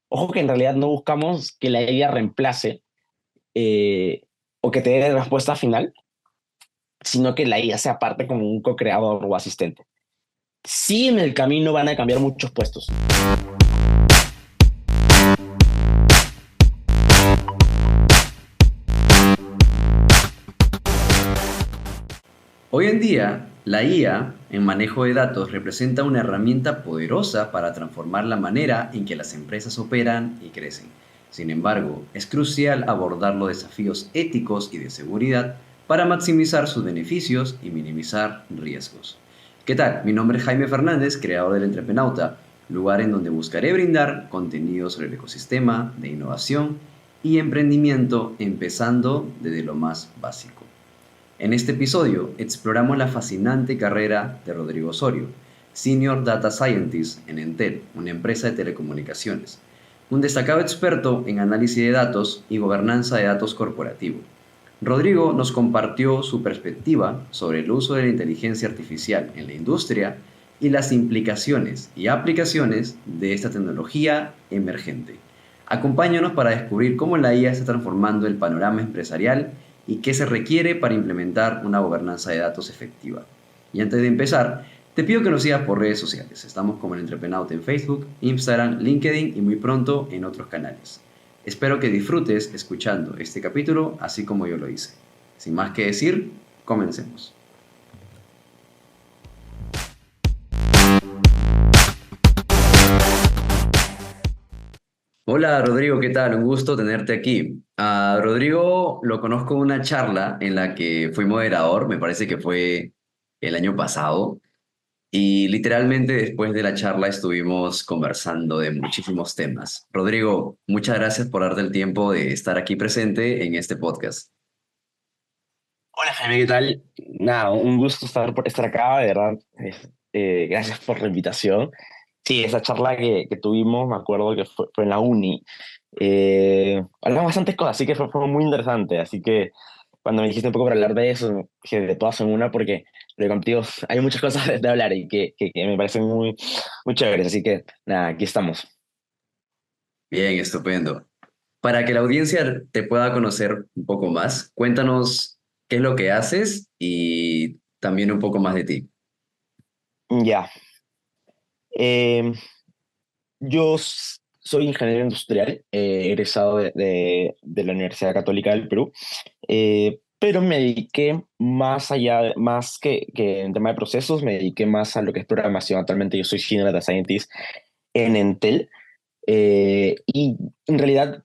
Ojo que en realidad no buscamos que la IA reemplace eh, o que te dé la respuesta final, sino que la IA sea parte como un co-creador o asistente. Sí, en el camino van a cambiar muchos puestos. Hoy en día, la IA en manejo de datos representa una herramienta poderosa para transformar la manera en que las empresas operan y crecen. Sin embargo, es crucial abordar los desafíos éticos y de seguridad para maximizar sus beneficios y minimizar riesgos. ¿Qué tal? Mi nombre es Jaime Fernández, creador del Entrepenauta, lugar en donde buscaré brindar contenido sobre el ecosistema de innovación y emprendimiento, empezando desde lo más básico. En este episodio exploramos la fascinante carrera de Rodrigo Osorio, Senior Data Scientist en Entel, una empresa de telecomunicaciones, un destacado experto en análisis de datos y gobernanza de datos corporativo. Rodrigo nos compartió su perspectiva sobre el uso de la inteligencia artificial en la industria y las implicaciones y aplicaciones de esta tecnología emergente. Acompáñanos para descubrir cómo la IA está transformando el panorama empresarial y qué se requiere para implementar una gobernanza de datos efectiva. Y antes de empezar, te pido que nos sigas por redes sociales. Estamos como el Entrepenaut en Facebook, Instagram, LinkedIn y muy pronto en otros canales. Espero que disfrutes escuchando este capítulo así como yo lo hice. Sin más que decir, comencemos. Hola Rodrigo, ¿qué tal? Un gusto tenerte aquí. A Rodrigo lo conozco en una charla en la que fui moderador, me parece que fue el año pasado, y literalmente después de la charla estuvimos conversando de muchísimos temas. Rodrigo, muchas gracias por darte el tiempo de estar aquí presente en este podcast. Hola Jaime, ¿qué tal? Nada, un gusto estar acá, de verdad. Gracias por la invitación. Sí, esa charla que tuvimos, me acuerdo que fue en la uni. Hablamos bastantes cosas, así que fue muy interesante. Así que cuando me dijiste un poco para hablar de eso, dije de todas en una, porque contigo hay muchas cosas de hablar y que me parecen muy chéveres. Así que nada, aquí estamos. Bien, estupendo. Para que la audiencia te pueda conocer un poco más, cuéntanos qué es lo que haces y también un poco más de ti. Ya. Eh, soy ingeniero industrial, egresado de la Universidad Católica del Perú, pero me dediqué más allá, más que en tema de procesos, me dediqué más a lo que es programación. Actualmente yo soy Senior Data Scientist en Entel, y en realidad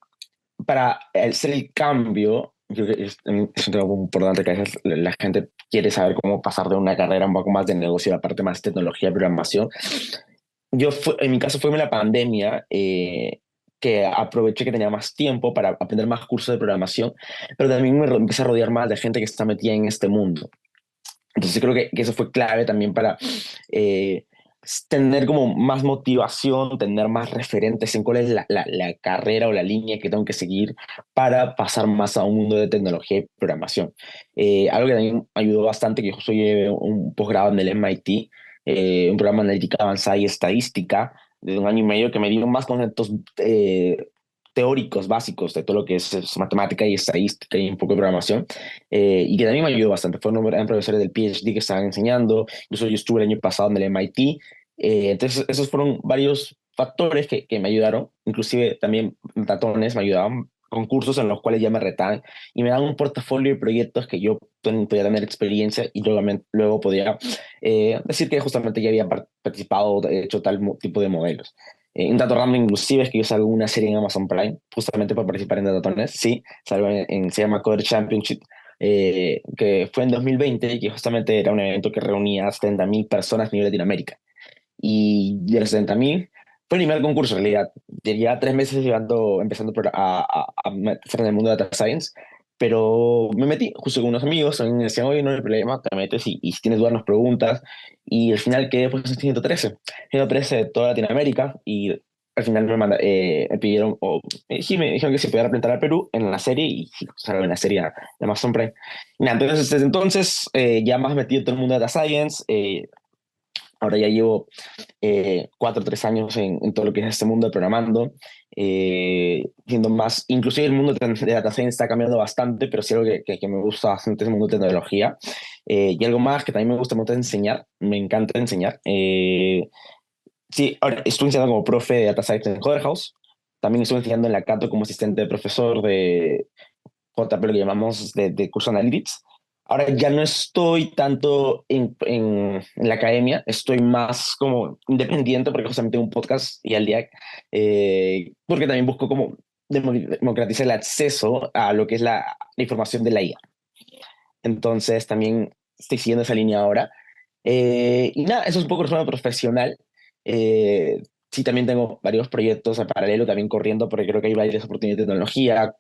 para hacer el cambio, yo creo que es un tema muy importante que a veces la gente quiere saber cómo pasar de una carrera un poco más de negocio a la parte más tecnología y programación. En mi caso fue en la pandemia, que aproveché que tenía más tiempo para aprender más cursos de programación, pero también empecé a rodear más de gente que está metida en este mundo. Entonces creo que eso fue clave también para eh, tener como más motivación, tener más referentes en cuál es la carrera o la línea que tengo que seguir para pasar más a un mundo de tecnología y programación. Algo que también ayudó bastante, que yo soy un posgrado en el MIT, un programa de analítica avanzada y estadística de un año y medio que me dio más conceptos teóricos básicos de todo lo que es matemática y estadística y un poco de programación, y que también me ayudó bastante. Eran profesores del PhD que estaban enseñando, incluso yo estuve el año pasado en el MIT. Entonces esos fueron varios factores que me ayudaron, inclusive también datones me ayudaban, concursos en los cuales ya me retaban y me daban un portafolio de proyectos que yo podía tener experiencia y luego podía decir que justamente ya había participado, hecho tipo de modelos. Un dato random inclusive es que yo salgo en una serie en Amazon Prime, justamente para participar en Datones. Sí, salgo se llama Coder Championship, que fue en 2020 y que justamente era un evento que reunía a 70.000 personas a nivel Latinoamérica. Y de los 70.000, fue el primer concurso en realidad. Llevaba 3 meses empezando a meterme en el mundo de Data Science, pero me metí justo con unos amigos, también me decían, oye, no hay problema, te metes y si tienes dudas nos preguntas. Y al final quedé pues en 113 de toda Latinoamérica, y al final me pidieron, sí, me dijeron que se podía representar al Perú en la serie, y sí, salgo en la serie de Amazon Prime. Y nada, entonces desde entonces ya más metido en todo el mundo de Data Science. Ahora ya llevo 4 o 3 años en todo lo que es este mundo de programando, siendo más, inclusive el mundo de data science está cambiando bastante, pero sí algo que me gusta bastante es el mundo de tecnología. Y algo más que también me gusta mucho es enseñar, me encanta enseñar. Sí, ahora estoy enseñando como profe de data science en Coder House, también estoy enseñando en la Cato como asistente de profesor de JP, lo que llamamos de curso Analytics. Ahora ya no estoy tanto en la academia, estoy más como independiente porque justamente tengo un podcast y al día, porque también busco como democratizar el acceso a lo que es la información de la IA. Entonces también estoy siguiendo esa línea ahora. Y nada, eso es un poco resumen profesional. Eh, sí, también tengo varios proyectos en paralelo también corriendo porque creo que hay varias oportunidades de tecnología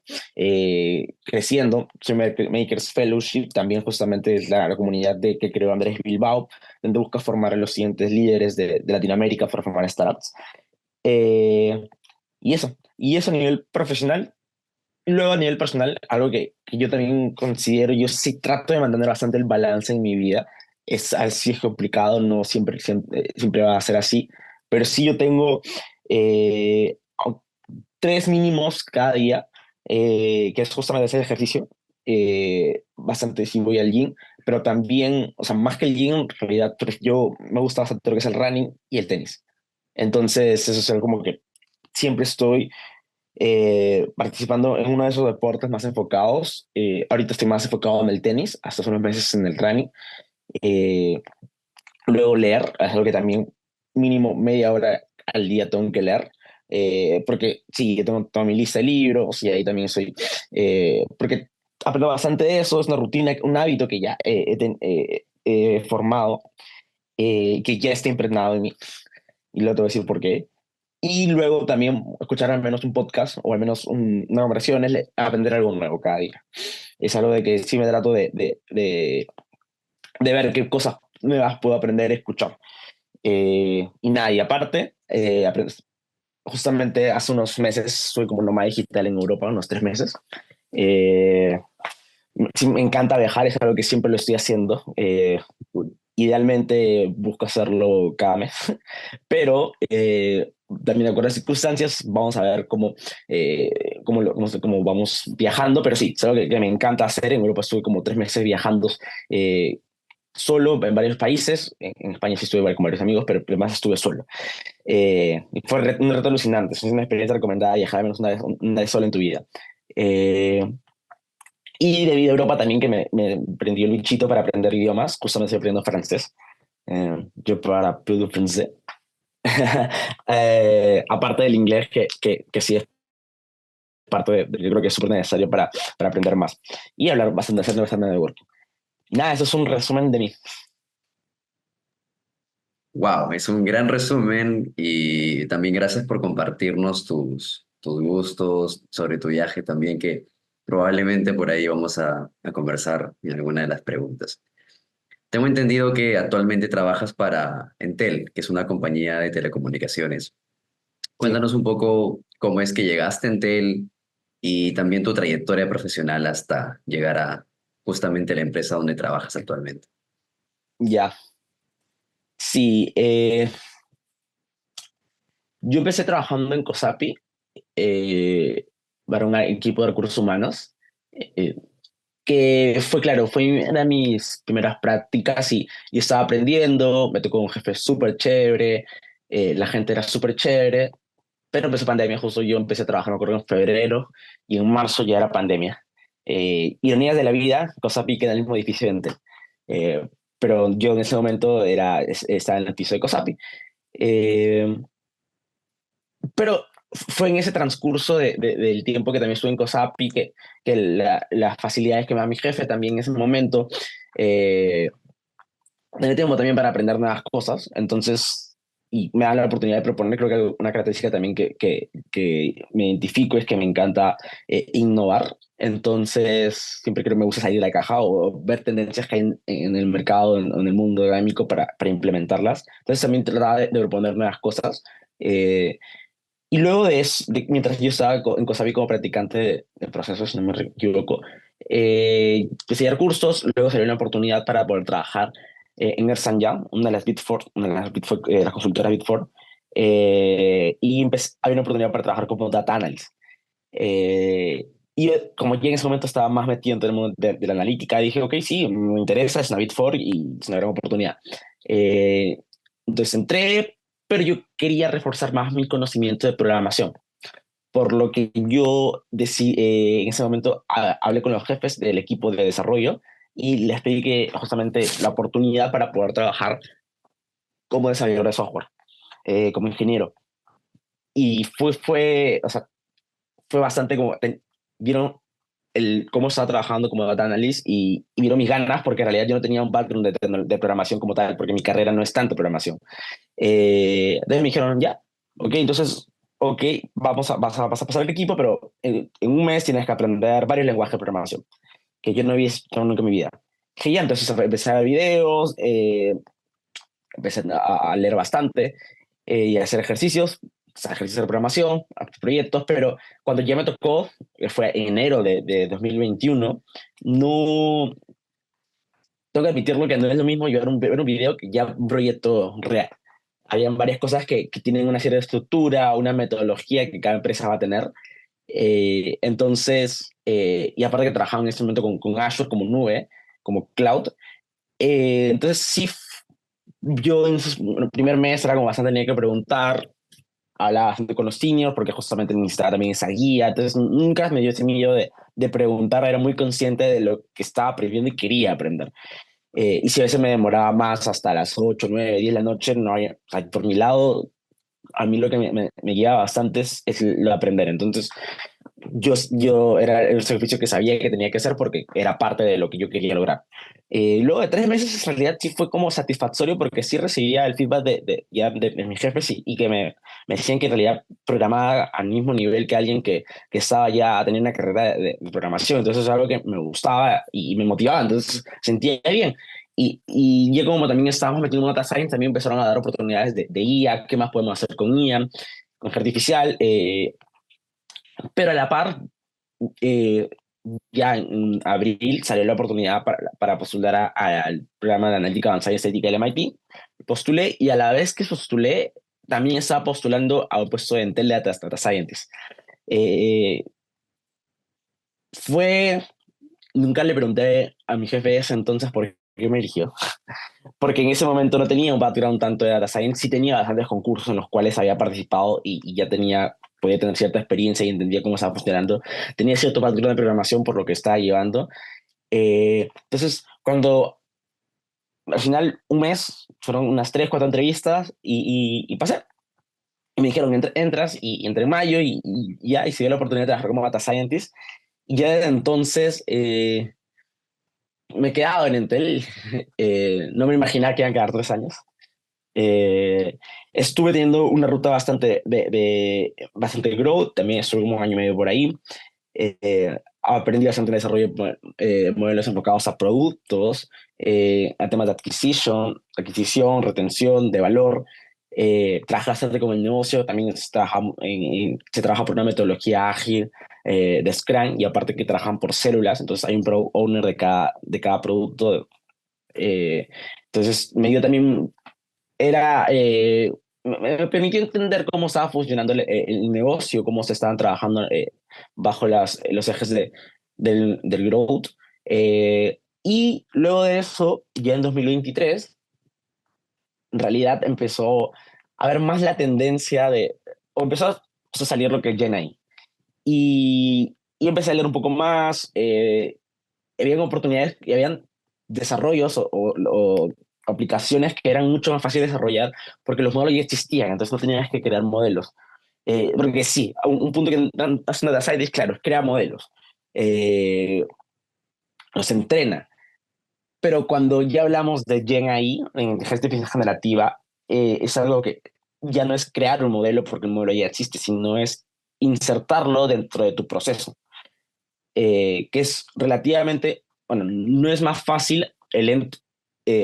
creciendo. Soy Makers Fellowship, también justamente es la comunidad que creó Andrés Bilbao, donde busca formar a los siguientes líderes de Latinoamérica para formar startups. Eh, y eso a nivel profesional. Luego a nivel personal, algo que yo también considero, yo sí trato de mantener bastante el balance en mi vida. Es así, es complicado, no siempre, siempre va a ser así, pero sí yo tengo eh, tres mínimos cada día, que es justamente hacer ejercicio. Bastante sí voy al gym, pero también, o sea, más que el gym, en realidad yo me gusta bastante lo que es el running y el tenis. Entonces, eso es algo como que siempre estoy participando en uno de esos deportes más enfocados. Ahorita estoy más enfocado en el tenis, hasta hace unos meses en el running. Eh, Luego leer, es algo que también mínimo media hora al día tengo que leer. Porque sí, yo tengo toda mi lista de libros y ahí también soy, porque aprendo bastante de eso, es una rutina, un hábito que ya he formado, que ya está impregnado en mí. Y luego te voy a decir por qué. Y luego también escuchar al menos un podcast o al menos una conversación es aprender algo nuevo cada día. Es algo de que sí me trato de ver qué cosas nuevas puedo aprender a escuchar. Y nada, y aparte, justamente hace unos meses soy como nómada digital en Europa, unos 3 meses. Eh, sí, me encanta viajar, es algo que siempre lo estoy haciendo. Idealmente busco hacerlo cada mes, pero también de acuerdo a circunstancias vamos a ver no sé, cómo vamos viajando, pero sí, es algo que me encanta hacer. En Europa estuve como 3 meses viajando eh, solo en varios países. En España sí estuve con varios amigos, pero además estuve solo. Y fue un reto alucinante, es una experiencia recomendada viajar al menos una vez solo en tu vida. Eh, y debido a Europa también que me prendió el bichito para aprender idiomas, justamente estoy aprendiendo francés. Yo para plus de francés. Aparte del inglés, que sí es parte yo creo que es súper necesario para aprender más. Y hablar bastante, hacer bastante networking. Nada, eso es un resumen de mí. Wow, es un gran resumen y también gracias por compartirnos tus gustos sobre tu viaje también, que probablemente por ahí vamos a conversar en alguna de las preguntas. Tengo entendido que actualmente trabajas para Entel, que es una compañía de telecomunicaciones. Sí, Cuéntanos un poco cómo es que llegaste a Entel y también tu trayectoria profesional hasta llegar a justamente la empresa donde trabajas actualmente. ya. Sí, yo empecé trabajando en COSAPI eh, para un equipo de recursos humanos, eh, que fue, claro, fue una de mis primeras prácticas y estaba aprendiendo, me tocó un jefe súper chévere, la gente era súper chévere, pero empezó pandemia, justo yo empecé a trabajar, me acuerdo, en febrero y en marzo ya era pandemia. Ironías de la vida, COSAPI queda en el mismo edificio de Entel. Eh, pero yo en ese momento estaba en el piso de COSAPI. Eh, pero fue en ese transcurso del tiempo que también estuve en COSAPI que las facilidades que me da mi jefe también en ese momento, eh, tener tiempo también para aprender nuevas cosas. Entonces, y me da la oportunidad de proponer, creo que una característica también que me identifico es que me encanta innovar. Entonces, siempre creo que me gusta salir de la caja o ver tendencias que hay en el mercado, en el mundo académico para implementarlas. Entonces, también trataba de proponer nuevas cosas. Y luego de eso, mientras yo estaba en COSABI como practicante de procesos, si no me equivoco, empecé a dar cursos, luego salió una oportunidad para poder trabajar en Ernst Young, una de las Big Four, una de las, Big Four, las consultoras Big Four, había una oportunidad para trabajar como data analyst. Como yo en ese momento estaba más metido en todo el mundo de la analítica, dije, ok, sí, me interesa, es una Big Four y es una gran oportunidad. Eh, entonces entré, pero yo quería reforzar más mi conocimiento de programación, por lo que yo en ese momento hablé con los jefes del equipo de desarrollo y les pedí que justamente la oportunidad para poder trabajar como desarrollador de software, como ingeniero. Y o sea, fue bastante como, vieron cómo estaba trabajando como data analyst y vieron mis ganas, porque en realidad yo no tenía un background de programación como tal, porque mi carrera no es tanto programación. Entonces me dijeron, ya, ok, entonces, ok, vas a pasar el equipo, pero en un mes tienes que aprender varios lenguajes de programación, que yo no había escuchado nunca en mi vida. Que ya, entonces empecé a ver videos, empecé a leer bastante y a hacer ejercicios, o sea, ejercicios de programación, proyectos, pero cuando ya me tocó, que fue en enero de 2021, no, tengo que admitirlo que no es lo mismo yo ver un video que ya un proyecto real. Habían varias cosas que tienen una cierta estructura, una metodología que cada empresa va a tener. Y aparte que trabajaba en este momento con Azure como nube, como cloud. Entonces sí, yo en el primer mes era como bastante, tenía que preguntar, hablaba bastante con los seniors porque justamente necesitaba también esa guía, entonces nunca me dio ese miedo de preguntar, era muy consciente de lo que estaba aprendiendo y quería aprender. Y si a veces me demoraba más hasta las 8 9 10 de la noche, no había, o sea, por mi lado, a mí lo que me guiaba bastante es lo de aprender. Entonces, yo era el sacrificio que sabía que tenía que hacer porque era parte de lo que yo quería lograr. Luego de 3 meses, en realidad sí fue como satisfactorio porque sí recibía el feedback de mis jefes y que me decían que en realidad programaba al mismo nivel que alguien que estaba ya teniendo una carrera de programación. Entonces es algo que me gustaba y me motivaba, entonces sentía bien. Y yo como también estábamos metiendo en data science, también empezaron a dar oportunidades de IA, qué más podemos hacer con IA, con inteligencia artificial, pero a la par, eh, ya en abril salió la oportunidad para postular al programa de analítica avanzada y estética del MIT. Postulé y a la vez que postulé, también estaba postulando a un puesto de Intel Data Scientist. Eh, fue, nunca le pregunté a mi jefe de ese entonces por qué me eligió, porque en ese momento no tenía un background tanto de Data Science, sí tenía bastantes concursos en los cuales había participado y ya podía tener cierta experiencia y entendía cómo estaba funcionando. Tenía cierto background de programación por lo que estaba llevando. Entonces, cuando al final, un mes, fueron unas 3, 4 entrevistas y pasé. Y me dijeron, entras y entré en mayo y ya, y se dio la oportunidad de trabajar como data scientist. Y ya desde entonces me he quedado en Entel. No me imaginaba que iban a quedar 3 años. Eh, Estuve teniendo una ruta bastante growth, también estuve como un año y medio por ahí. Aprendí bastante en desarrollo de modelos enfocados a productos, a temas de adquisición, retención de valor. Trabajé bastante con el negocio, también se trabaja por una metodología ágil de Scrum y aparte que trabajan por células, entonces hay un product owner de cada producto. Eh, entonces me dio también, me permitió entender cómo estaba funcionando el negocio, cómo se estaban trabajando bajo los ejes del growth. Y luego de eso, ya en 2023, en realidad empezó a ver más la tendencia o empezó a salir lo que es Gen AI. Y empecé a leer un poco más, habían oportunidades y habían desarrollos o aplicaciones que eran mucho más fáciles de desarrollar porque los modelos ya existían, entonces no tenías que crear modelos. Porque sí, un punto que hace una data scientist, claro, es crear modelos, eh, los entrena, pero cuando ya hablamos de Gen AI, en inteligencia artificial generativa, es algo que ya no es crear un modelo porque el modelo ya existe, sino es insertarlo dentro de tu proceso, que es relativamente, bueno, no es más fácil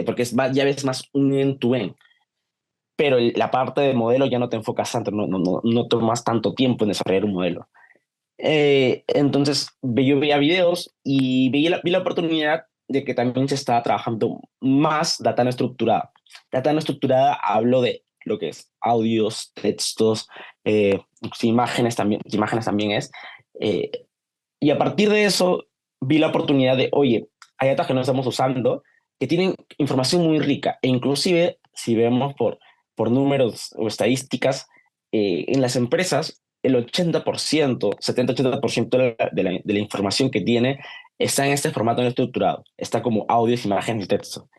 porque ya ves más un end-to-end, pero la parte de modelo ya no te enfocas tanto, no tomas tanto tiempo en desarrollar un modelo. Entonces, yo veía videos y vi la oportunidad de que también se estaba trabajando más data no estructurada. Data no estructurada hablo de lo que es audios, textos, imágenes también es. Eh, y a partir de eso vi la oportunidad de, oye, hay datos que no estamos usando que tienen información muy rica e inclusive si vemos por números o estadísticas, en las empresas el 80%, 70-80% de la información que tiene está en este formato no estructurado, está como audios, imágenes y texto.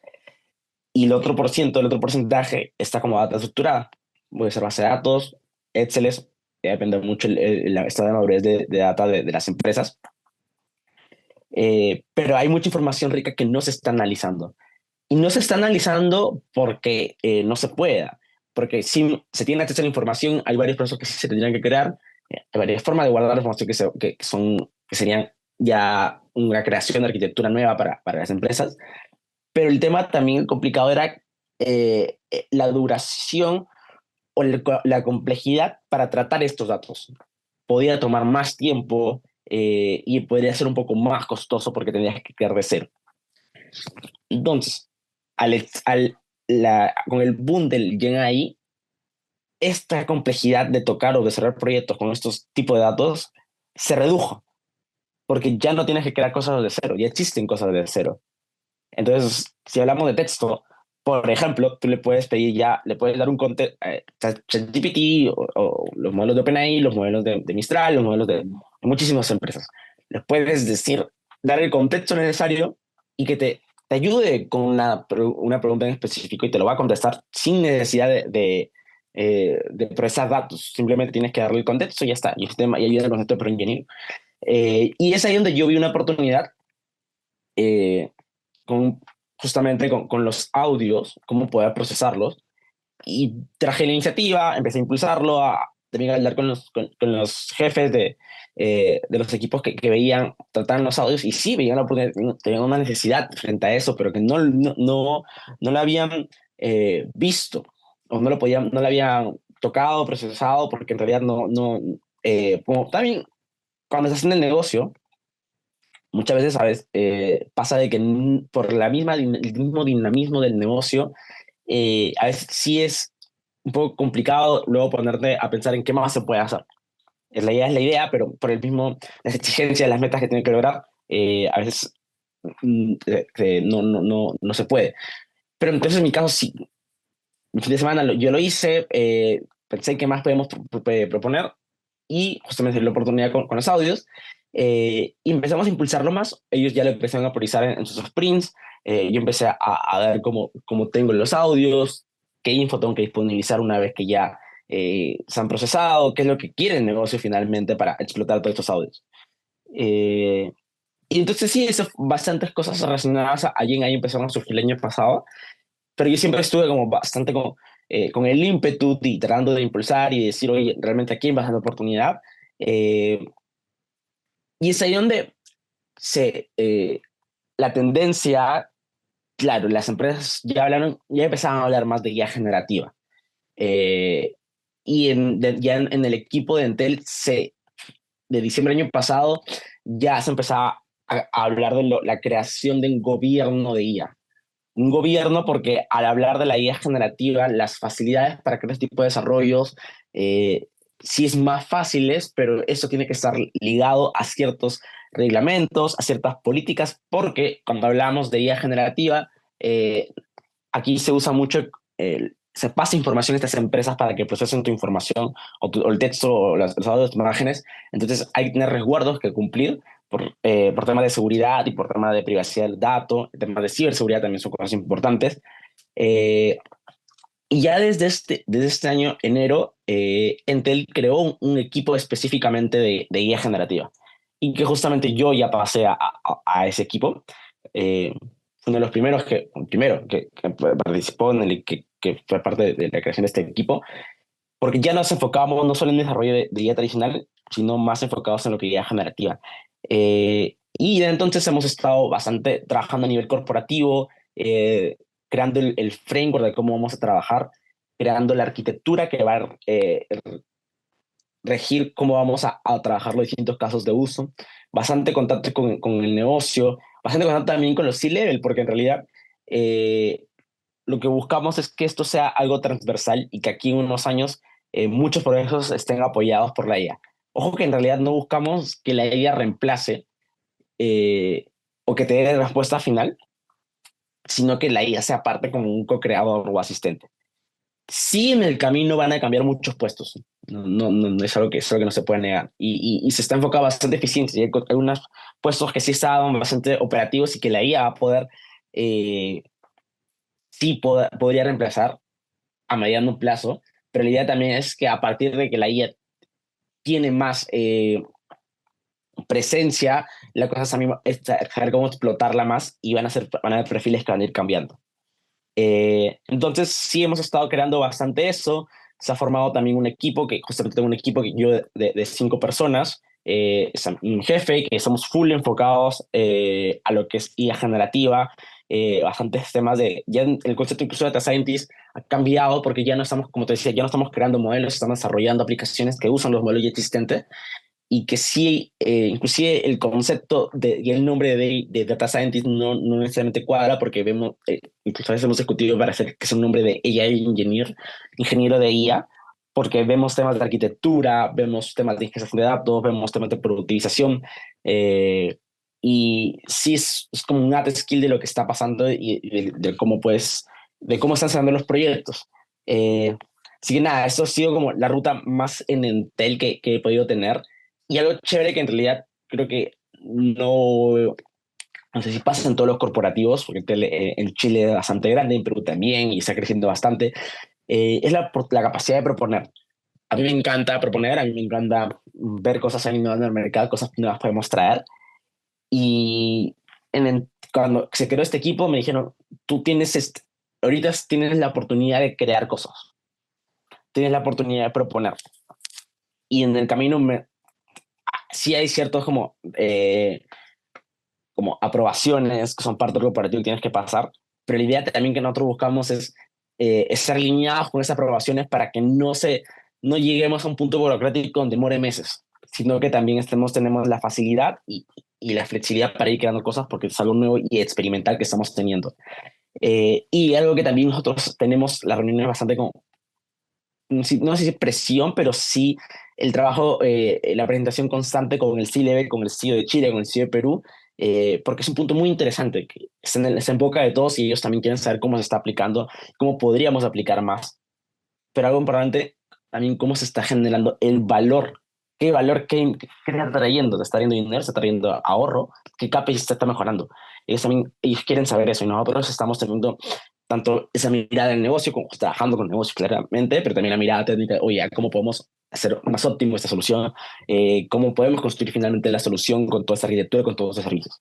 Y el otro porcentaje está como data estructurada. Puede ser base de datos, Excel, depende mucho el estado de madurez de data de las empresas. Pero hay mucha información rica que no se está analizando. Y no se está analizando porque no se pueda, porque si se tiene acceso a la información, hay varios procesos que sí se tendrían que crear, hay varias formas de guardar la información que serían ya una creación de arquitectura nueva para las empresas, pero el tema también complicado era la duración o la complejidad para tratar estos datos. Podía tomar más tiempo y podría ser un poco más costoso porque tendrías que crear de cero. Entonces, con el boom del Gen AI, esta complejidad de tocar o desarrollar proyectos con estos tipos de datos se redujo, porque ya no tienes que crear cosas de cero, ya existen cosas de cero. Entonces, si hablamos de texto, por ejemplo, tú le puedes pedir ya, le puedes dar un contexto, ChatGPT o los modelos de OpenAI, los modelos de Mistral, los modelos de muchísimas empresas. Les puedes decir, dar el contexto necesario y que te ayude con una pregunta en específico y te lo va a contestar sin necesidad de procesar datos. Simplemente tienes que darle el contexto y ya está. Y ayuda el concepto de Prompt Engineering. Y es ahí donde yo vi una oportunidad eh, con, justamente con los audios, cómo poder procesarlos. Y traje la iniciativa, empecé a impulsarlo, también a hablar con los jefes de los equipos que veían, trataban los audios y sí veían tenían una necesidad frente a eso, pero que no la habían visto o no lo habían tocado, procesado, porque en realidad como también cuando estás en el negocio, muchas veces, ¿sabes? Pasa de que por el mismo dinamismo del negocio, a veces sí es un poco complicado luego ponerte a pensar en qué más se puede hacer. La idea es la idea, pero por el mismo, las exigencias, las metas que tiene que lograr, a veces no se puede. Pero entonces en mi caso sí, el fin de semana yo lo hice, pensé qué más podemos proponer y justamente la oportunidad con los audios y empezamos a impulsarlo más. Ellos ya lo empezaron a priorizar en sus sprints. Yo empecé a ver cómo tengo los audios, qué info tengo que disponibilizar una vez que ya se han procesado, qué es lo que quiere el negocio finalmente para explotar todos estos audios. Eh, y entonces sí, bastantes cosas relacionadas allí en ahí empezaron a surgir el año pasado, pero yo siempre estuve como bastante con el ímpetu y tratando de impulsar y decir, oye, realmente aquí vas a dar oportunidad. Eh, y es ahí donde se, la tendencia, claro, las empresas ya empezaban a hablar más de guía generativa. Eh, y ya en el equipo de Entel, de diciembre del año pasado, ya se empezaba a hablar de la creación de un gobierno de IA. Un gobierno porque al hablar de la IA generativa, las facilidades para crear este tipo de desarrollos sí es más fáciles, pero eso tiene que estar ligado a ciertos reglamentos, a ciertas políticas, porque cuando hablamos de IA generativa, eh, aquí se usa mucho, se pasa información a estas empresas para que procesen tu información o el texto o los audios, imágenes. Entonces hay que tener resguardos que cumplir por temas de seguridad y por temas de privacidad del dato, temas de ciberseguridad también son cosas importantes. Eh, y ya desde este año, enero, Entel creó un equipo específicamente de guía generativa y que justamente yo ya pasé a ese equipo. Fue uno de los primeros que participó que fue parte de la creación de este equipo, porque ya nos enfocábamos no solo en el desarrollo de guía tradicional, sino más enfocados en lo que es guía generativa. Y de entonces hemos estado bastante trabajando a nivel corporativo, creando el framework de cómo vamos a trabajar, creando la arquitectura que va a regir cómo vamos a trabajar los distintos casos de uso, bastante contacto con el negocio, bastante contacto también con los C-Level, porque en realidad eh, lo que buscamos es que esto sea algo transversal y que aquí en unos años muchos procesos estén apoyados por la IA. Ojo que en realidad no buscamos que la IA reemplace eh, o que te dé la respuesta final, sino que la IA sea parte como un co-creador o asistente. Sí, en el camino van a cambiar muchos puestos. No es algo que no se puede negar. Y se está enfocado bastante eficiencia. Hay algunos puestos que sí estaban bastante operativos y que la IA va a poder, eh, podría reemplazar a mediano plazo. Pero la idea también es que a partir de que la IA tiene más presencia, la cosa también es saber cómo explotarla más y van a haber perfiles que van a ir cambiando. Entonces, sí hemos estado creando bastante eso. Se ha formado también un equipo, que justamente tengo un equipo que yo de 5 personas, un jefe, que somos full enfocados a lo que es IA generativa, bastantes temas de, ya el concepto incluso de data scientist ha cambiado porque ya no estamos, como te decía, ya no estamos creando modelos, estamos desarrollando aplicaciones que usan los modelos ya existentes y que sí, inclusive el concepto y el nombre de Data Scientist no necesariamente cuadra porque vemos, incluso a veces hemos discutido para hacer que sea un nombre de AI Engineer, ingeniero de IA, porque vemos temas de arquitectura, vemos temas de ingestión de datos, vemos temas de productivización, y sí es como un add skill de lo que está pasando y de cómo pues, de cómo están saliendo los proyectos. Así que nada, eso ha sido como la ruta más en Entel que he podido tener. Y algo chévere que en realidad creo que no sé si pasa en todos los corporativos, porque en Chile es bastante grande, en Perú también, y está creciendo bastante, es la capacidad de proponer. A mí me encanta proponer, a mí me encanta ver cosas saliendo en el mercado, cosas nuevas podemos traer. Y cuando se creó este equipo me dijeron, tú tienes, ahorita tienes la oportunidad de crear cosas, tienes la oportunidad de proponer. Y en el camino sí hay ciertos como aprobaciones que son parte del corporativo que tienes que pasar, pero la idea también que nosotros buscamos es ser alineados con esas aprobaciones para que no lleguemos a un punto burocrático donde demore meses, sino que también tenemos la facilidad y la flexibilidad para ir creando cosas porque es algo nuevo y experimental que estamos teniendo. Y algo que también nosotros tenemos las reuniones bastante como, no sé si presión, pero sí el trabajo, la presentación constante con el C-Level, con el CEO de Chile, con el CEO de Perú, porque es un punto muy interesante, que está en boca de todos y ellos también quieren saber cómo se está aplicando, cómo podríamos aplicar más. Pero algo importante, también cómo se está generando el valor. ¿Qué valor, qué te está trayendo? ¿Te está trayendo dinero? ¿Te está trayendo ahorro? ¿Qué KPI se está mejorando? Ellos también ellos quieren saber eso y nosotros estamos teniendo tanto esa mirada del negocio, como trabajando con el negocio claramente, pero también la mirada técnica, oye, ¿cómo podemos hacer más óptimo esta solución? ¿Cómo podemos construir finalmente la solución con toda esta arquitectura, con todos esos servicios?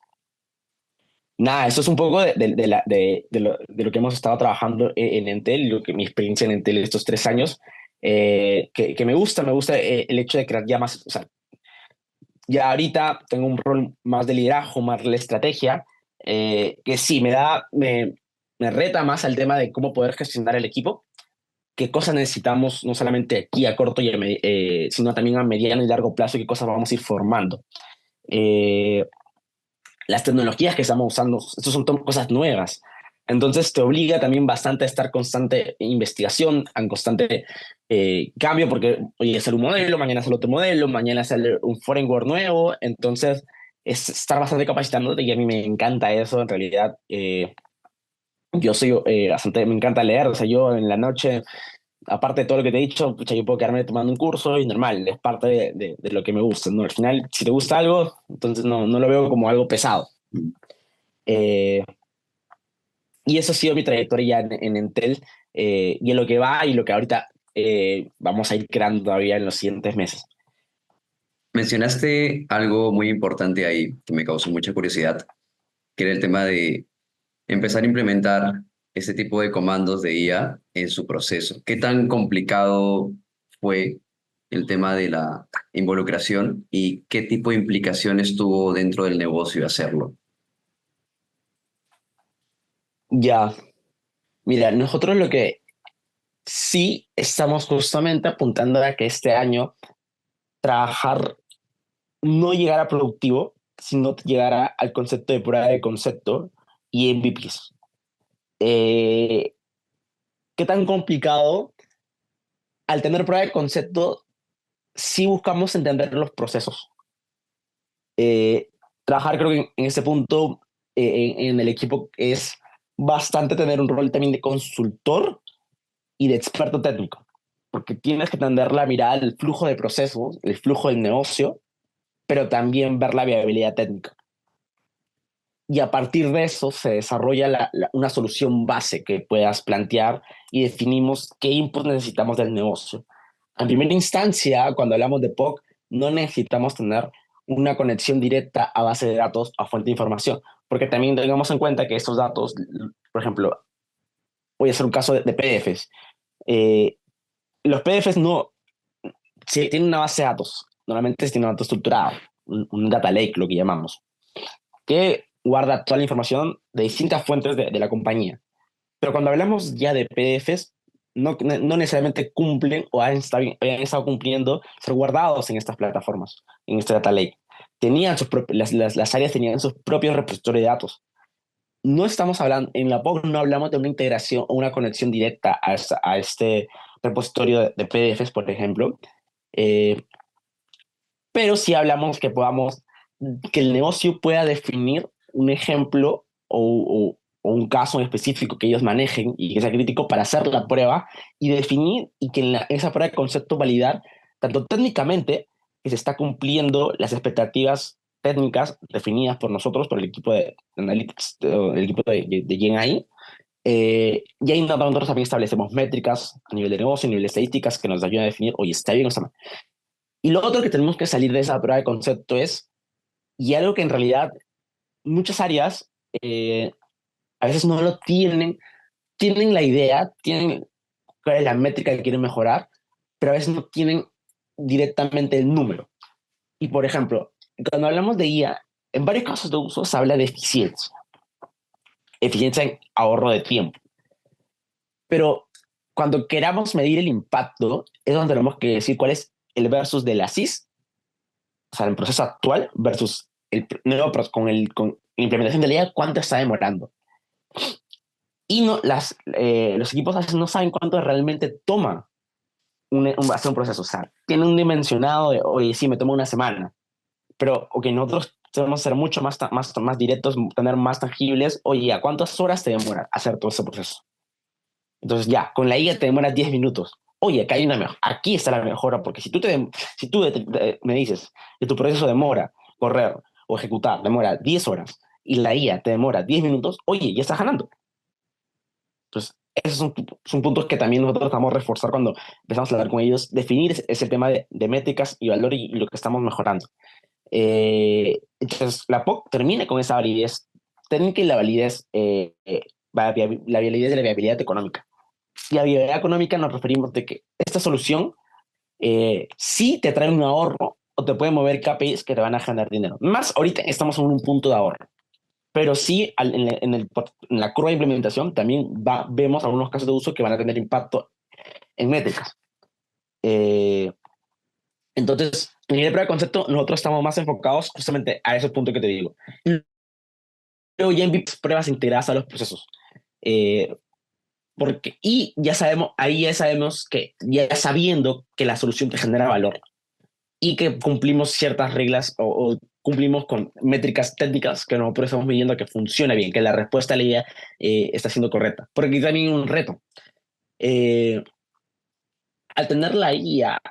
Nada, eso es un poco de lo que hemos estado trabajando en Entel, mi experiencia en Entel estos 3 años, que me gusta el hecho de crear ya más, o sea, ya ahorita tengo un rol más de liderazgo, más de estrategia, que sí, me reta más al tema de cómo poder gestionar el equipo, qué cosas necesitamos, no solamente aquí a corto, sino también a mediano y largo plazo, qué cosas vamos a ir formando. Eh, las tecnologías que estamos usando, estas son cosas nuevas. Entonces te obliga también bastante a estar constante investigación, en constante cambio, porque hoy sale un modelo, mañana sale otro modelo, mañana sale un framework nuevo. Entonces es estar bastante capacitándote y a mí me encanta eso. En realidad, yo soy bastante, me encanta leer. O sea, yo en la noche, aparte de todo lo que te he dicho, pucha, yo puedo quedarme tomando un curso y normal, es parte de lo que me gusta, ¿no? Al final, si te gusta algo, entonces no lo veo como algo pesado. Eh, y eso ha sido mi trayectoria en Entel y en lo que va y lo que ahorita vamos a ir creando todavía en los siguientes meses. Mencionaste algo muy importante ahí que me causó mucha curiosidad, que era el tema de empezar a implementar ese tipo de comandos de IA en su proceso. ¿Qué tan complicado fue el tema de la involucración y qué tipo de implicaciones tuvo dentro del negocio hacerlo? Ya, mira, nosotros lo que sí estamos justamente apuntando a que este año trabajar, no llegar a productivo, sino llegar al concepto de prueba de concepto y MVPs. qué tan complicado, al tener prueba de concepto, sí buscamos entender los procesos. Eh, Trabajar creo que en ese punto en el equipo es bastante tener un rol también de consultor y de experto técnico, porque tienes que tener la mirada del flujo de procesos, el flujo del negocio, pero también ver la viabilidad técnica. Y a partir de eso se desarrolla una solución base que puedas plantear y definimos qué inputs necesitamos del negocio. En primera instancia, cuando hablamos de POC, no necesitamos tener una conexión directa a base de datos, a fuente de información, porque también tengamos en cuenta que estos datos, por ejemplo, voy a hacer un caso de PDFs. Eh, los PDFs no, si tienen una base de datos, normalmente tienen un dato estructurado, un data lake, lo que llamamos, que guarda toda la información de distintas fuentes de la compañía. Pero cuando hablamos ya de PDFs, no necesariamente cumplen o han estado cumpliendo ser guardados en estas plataformas, en este data lake. Las áreas tenían sus propios repositorios de datos. No estamos hablando, en la POC no hablamos de una integración o una conexión directa a este repositorio de PDFs, por ejemplo, eh, pero sí hablamos que el negocio pueda definir un ejemplo o un caso en específico que ellos manejen y que sea crítico para hacer la prueba y definir y que en esa prueba de concepto validar tanto técnicamente que se está cumpliendo las expectativas técnicas definidas por nosotros, por el equipo de Analytics, el equipo de GenAI. Y ahí nosotros también establecemos métricas a nivel de negocio, a nivel de estadísticas que nos ayudan a definir, oye, está bien o está mal. Y lo otro que tenemos que salir de esa prueba de concepto es, y algo que en realidad muchas áreas a veces no lo tienen, tienen la idea, tienen cuál es la métrica que quieren mejorar, pero a veces no tienen directamente el número. Y por ejemplo, cuando hablamos de IA, en varios casos de uso se habla de eficiencia, eficiencia en ahorro de tiempo. Pero cuando queramos medir el impacto, es donde tenemos que decir cuál es el versus de la CIS, o sea, el proceso actual versus el nuevo con la implementación de la IA, cuánto está demorando. Y no, los equipos a veces no saben cuánto realmente toma hacer un proceso. O sea, tiene un dimensionado de, oye, sí, me toma una semana. Pero, ok, nosotros debemos ser mucho más directos, tener más tangibles. Oye, ¿a cuántas horas te demora hacer todo ese proceso? Entonces, ya, con la IA te demora 10 minutos. Oye, acá hay una aquí está la mejora, porque si tú me dices que tu proceso demora correr o ejecutar, demora 10 horas y la IA te demora 10 minutos, oye, ya estás ganando. Entonces, esos son puntos que también nosotros estamos a reforzar cuando empezamos a hablar con ellos, definir ese tema de métricas y valor y lo que estamos mejorando. Entonces, la POC termina con esa validez técnica y la validez, la validez de la viabilidad económica. Y la viabilidad económica nos referimos de que esta solución sí te trae un ahorro o te puede mover KPIs que te van a generar dinero. Más ahorita estamos en un punto de ahorro. Pero sí, en la curva de implementación también vemos algunos casos de uso que van a tener impacto en métricas. Eh, entonces, en el prueba de concepto, nosotros estamos más enfocados justamente a ese punto que te digo. Luego ya en pruebas integradas a los procesos. Eh, y ya sabemos, ahí ya sabemos que, ya sabiendo que la solución te genera valor y que cumplimos ciertas reglas o cumplimos con métricas técnicas que nosotros estamos midiendo que funciona bien, que la respuesta a la idea está siendo correcta. Porque aquí también hay un reto. Eh, Al tener la IA,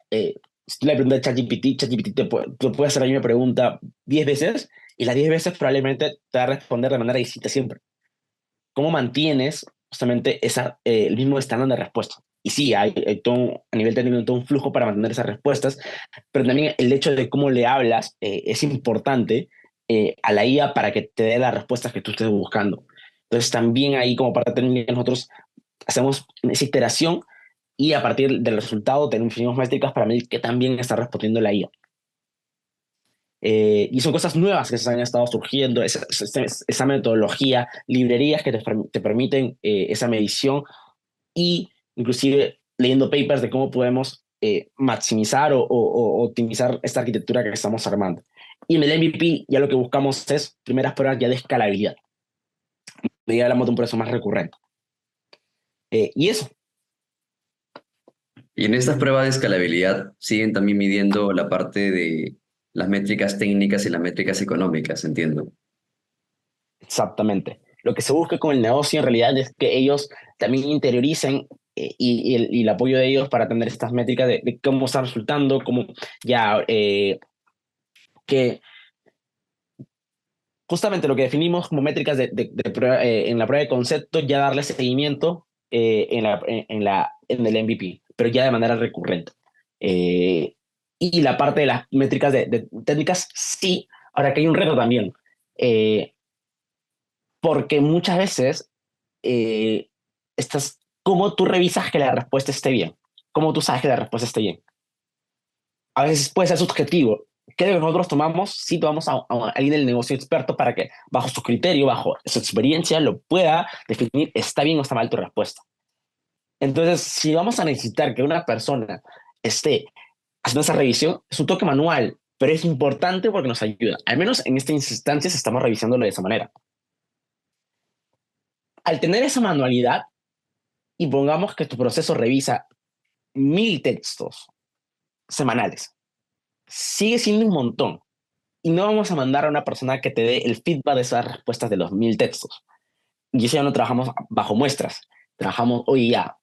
si tú le preguntas a ChatGPT, ChatGPT te puede hacer la misma pregunta 10 veces y las 10 veces probablemente te va a responder de manera distinta siempre. ¿Cómo mantienes justamente el mismo estándar de respuesta? Y sí, hay todo, a nivel técnico, todo un flujo para mantener esas respuestas, pero también el hecho de cómo le hablas es importante a la IA para que te dé las respuestas que tú estés buscando. Entonces, también ahí, como parte técnica, nosotros hacemos esa iteración y a partir del resultado tenemos métricas para medir qué también está respondiendo la IA. Y son cosas nuevas que se han estado surgiendo, esa metodología, librerías que te permiten esa medición y inclusive leyendo papers de cómo podemos maximizar o optimizar esta arquitectura que estamos armando. Y en el MVP ya lo que buscamos es primeras pruebas ya de escalabilidad. Ya hablamos de un proceso más recurrente. Y eso. Y en estas pruebas de escalabilidad siguen también midiendo la parte de las métricas técnicas y las métricas económicas, entiendo. Exactamente. Lo que se busca con el negocio en realidad es que ellos también interioricen y el apoyo de ellos para tener estas métricas de cómo está resultando, cómo ya que justamente lo que definimos como métricas en la prueba de concepto, ya darle seguimiento en el MVP, pero ya de manera recurrente. Eh, y la parte de las métricas de técnicas, sí. Ahora que hay un reto también. Eh, Porque muchas veces ¿cómo tú revisas que la respuesta esté bien? ¿Cómo tú sabes que la respuesta esté bien? A veces puede ser subjetivo. ¿Qué de lo que nosotros tomamos? Sí, tomamos a alguien del negocio experto para que, bajo su criterio, bajo su experiencia, lo pueda definir, está bien o está mal tu respuesta. Entonces, si vamos a necesitar que una persona esté haciendo esa revisión, es un toque manual, pero es importante porque nos ayuda. Al menos en esta instancia estamos revisándolo de esa manera. Al tener esa manualidad, y pongamos que tu proceso revisa 1000 textos semanales, sigue siendo un montón. Y no vamos a mandar a una persona que te dé el feedback de esas respuestas de los 1000 textos. Y eso ya no trabajamos bajo muestras. Trabajamos, oye, ya,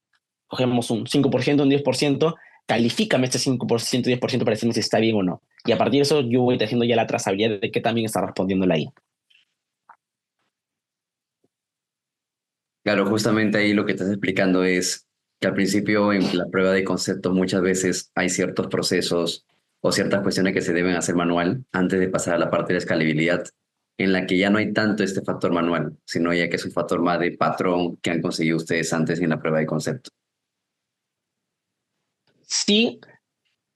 cogemos un 5%, un 10%, califícame este 5%, 10% para decirme si está bien o no. Y a partir de eso yo voy tejiendo ya la trazabilidad de qué también está respondiendo la IA. Claro, justamente ahí lo que estás explicando es que al principio en la prueba de conceptos muchas veces hay ciertos procesos o ciertas cuestiones que se deben hacer manual antes de pasar a la parte de la escalabilidad, en la que ya no hay tanto este factor manual, sino ya que es un factor más de patrón que han conseguido ustedes antes en la prueba de concepto. Sí,